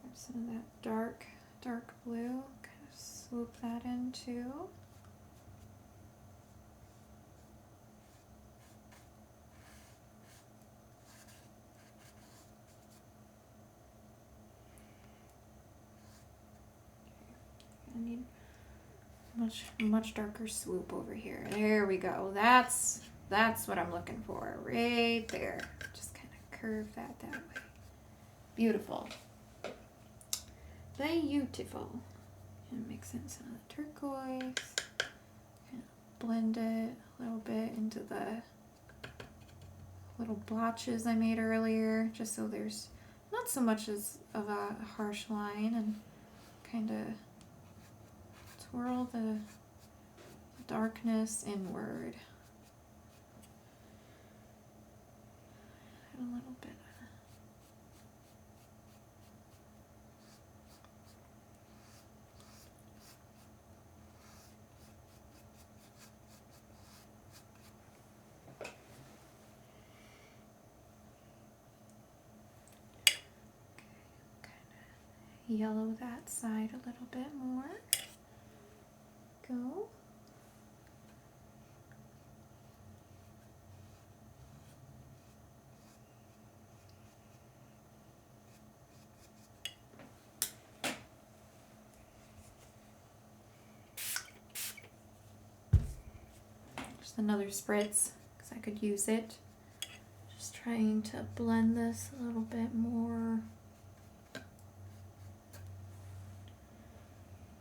Grab some of that dark blue. Kind of swoop that in too. I need much darker swoop over here. There we go. That's what I'm looking for right there. Just kind of curve that way. Beautiful. Beautiful. And mix in some of the turquoise. Kind of blend it a little bit into the little blotches I made earlier, just so there's not so much as of a harsh line, and kind of swirl the darkness inward. A little bit. Kind of yellow that side a little bit more. Go. Just another spritz because I could use it. Just trying to blend this a little bit more.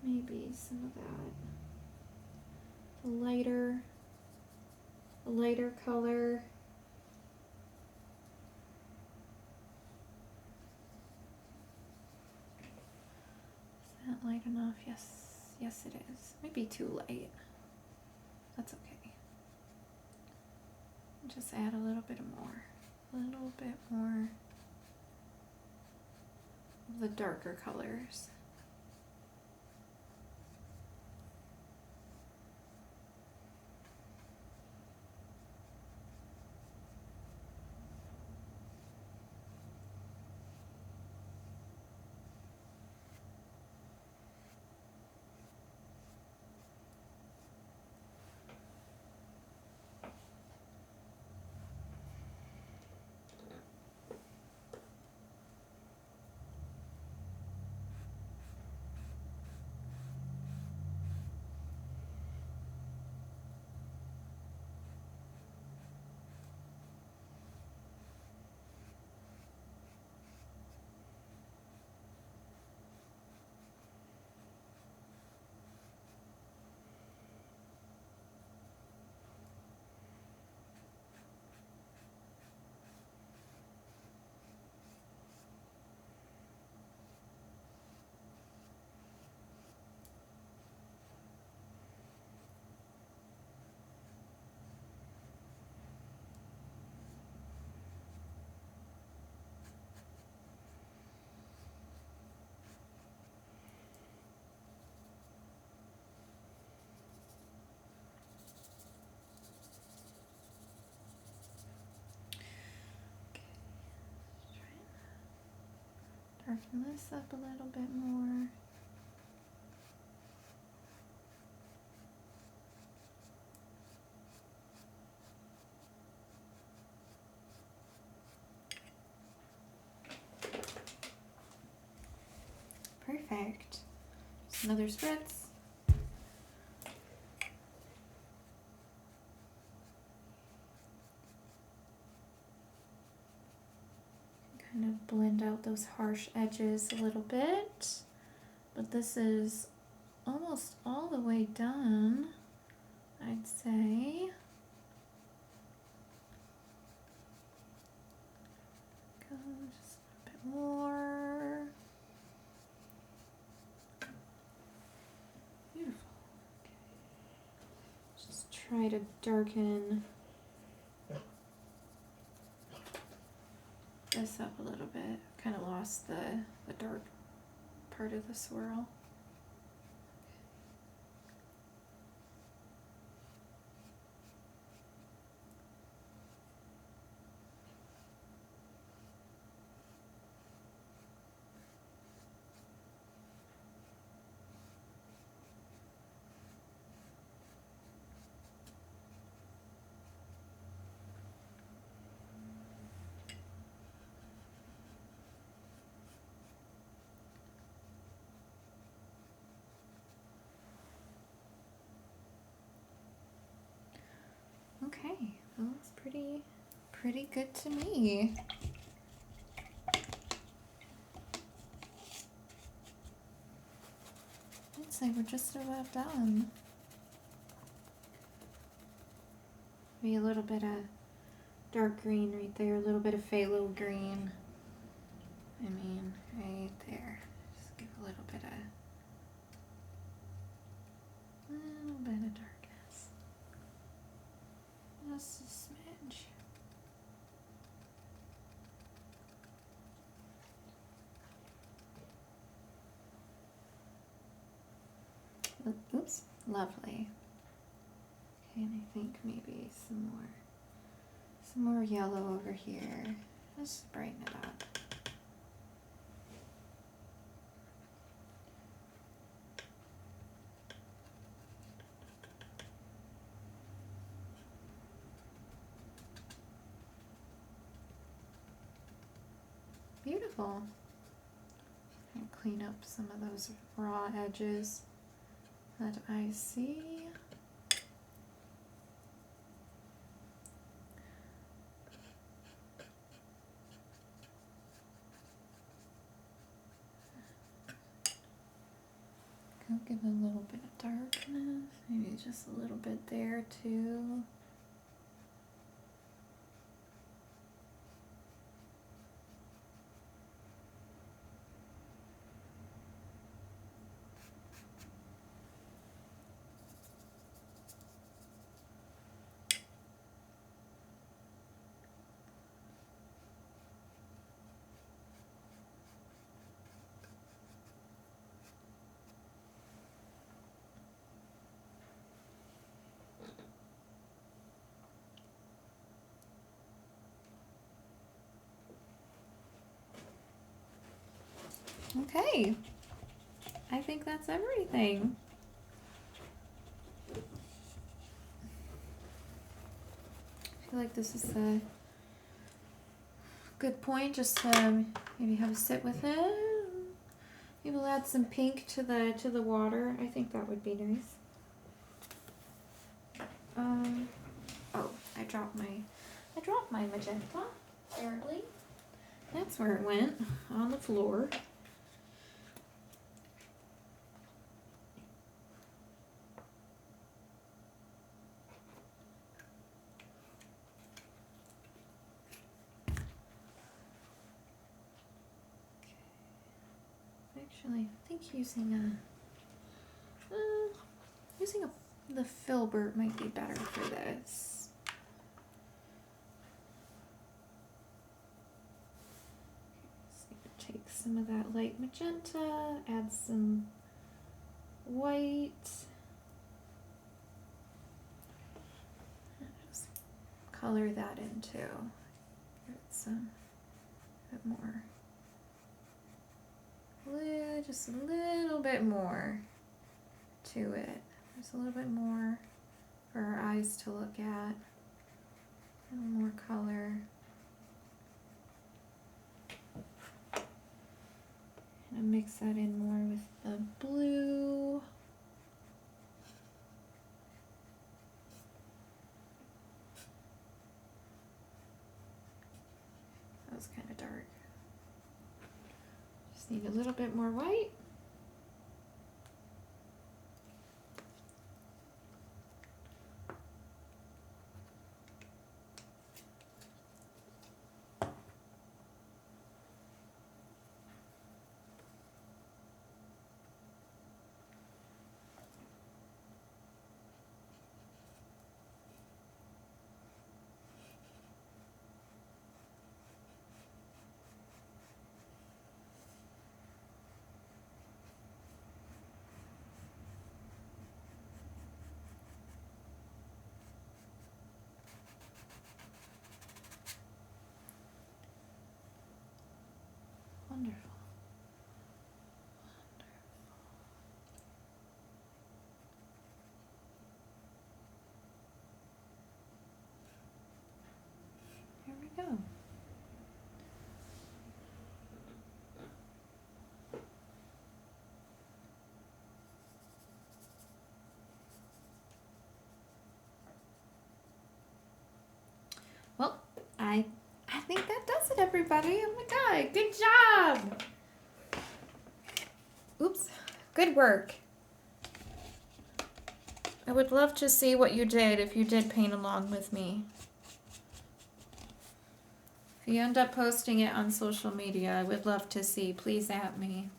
Maybe some of that lighter color. Is that light enough? Yes it is. Maybe too light. That's okay. Just add a little bit more. A little bit more of the darker colors. Darken this up a little bit more. Perfect. Just another spritz. Kind of blend out those harsh edges a little bit. But this is almost all the way done, I'd say. Go just a bit more. Beautiful. Okay. Just try to darken this up a little bit. Kind of lost the dark part of the swirl. Okay, that looks pretty good to me. I'd say we're just about done. Maybe a little bit of dark green right there, a little bit of phthalo green. I mean, right there. Just give a little bit of darkness. Just a smidge. Oops, lovely. Okay, and I think maybe some more yellow over here. Just brighten it up. Beautiful. And clean up some of those raw edges that I see. I'll give it a little bit of darkness, maybe just a little bit there too. Okay, I think that's everything. I feel like this is a good point just to maybe have a sit with it. Maybe we'll add some pink to the water. I think that would be nice. Oh, I dropped my magenta, apparently. That's where it went, on the floor. Actually, I think using the filbert might be better for this. So take some of that light magenta, add some white. Just color that in too. Give it some bit more. Just a little bit more to it. Just a little bit more for our eyes to look at. A little more color. I'm gonna mix that in more with the blue. That was kind of dark. Just need a little bit more white. Wonderful. Here we go. Well, I think that does it, everybody. Oh my God, good job. Oops, good work. I would love to see what you did if you did paint along with me. If you end up posting it on social media, I would love to see. Please at me.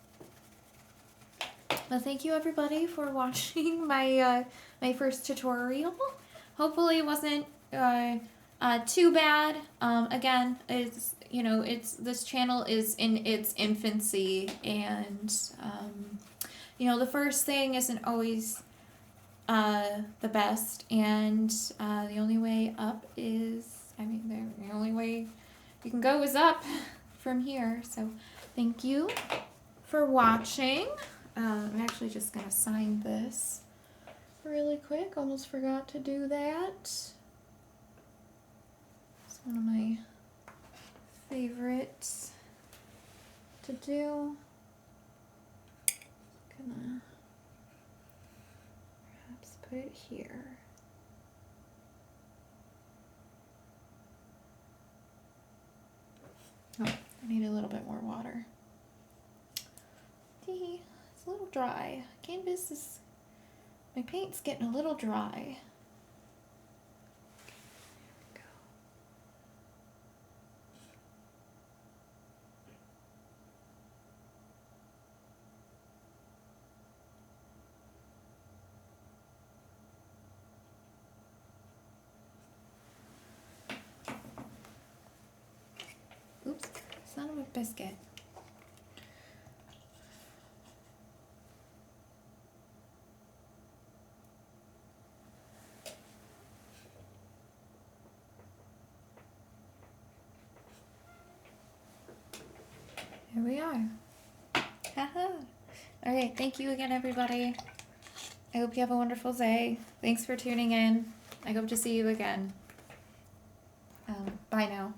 Well, thank you everybody for watching my my first tutorial. Hopefully it wasn't too bad. Again, it's this channel is in its infancy, and the first thing isn't always the best, and the only way up is, the only way you can go is up from here. So thank you for watching. I'm actually just gonna sign this really quick. Almost forgot to do that. It's one of my favorites to do. Gonna perhaps put it here. Oh, I need a little bit more water. See, it's a little dry. My paint's getting a little dry. Oops, son of a biscuit. Here we are. Haha. Alright, thank you again, everybody. I hope you have a wonderful day. Thanks for tuning in. I hope to see you again. Bye now.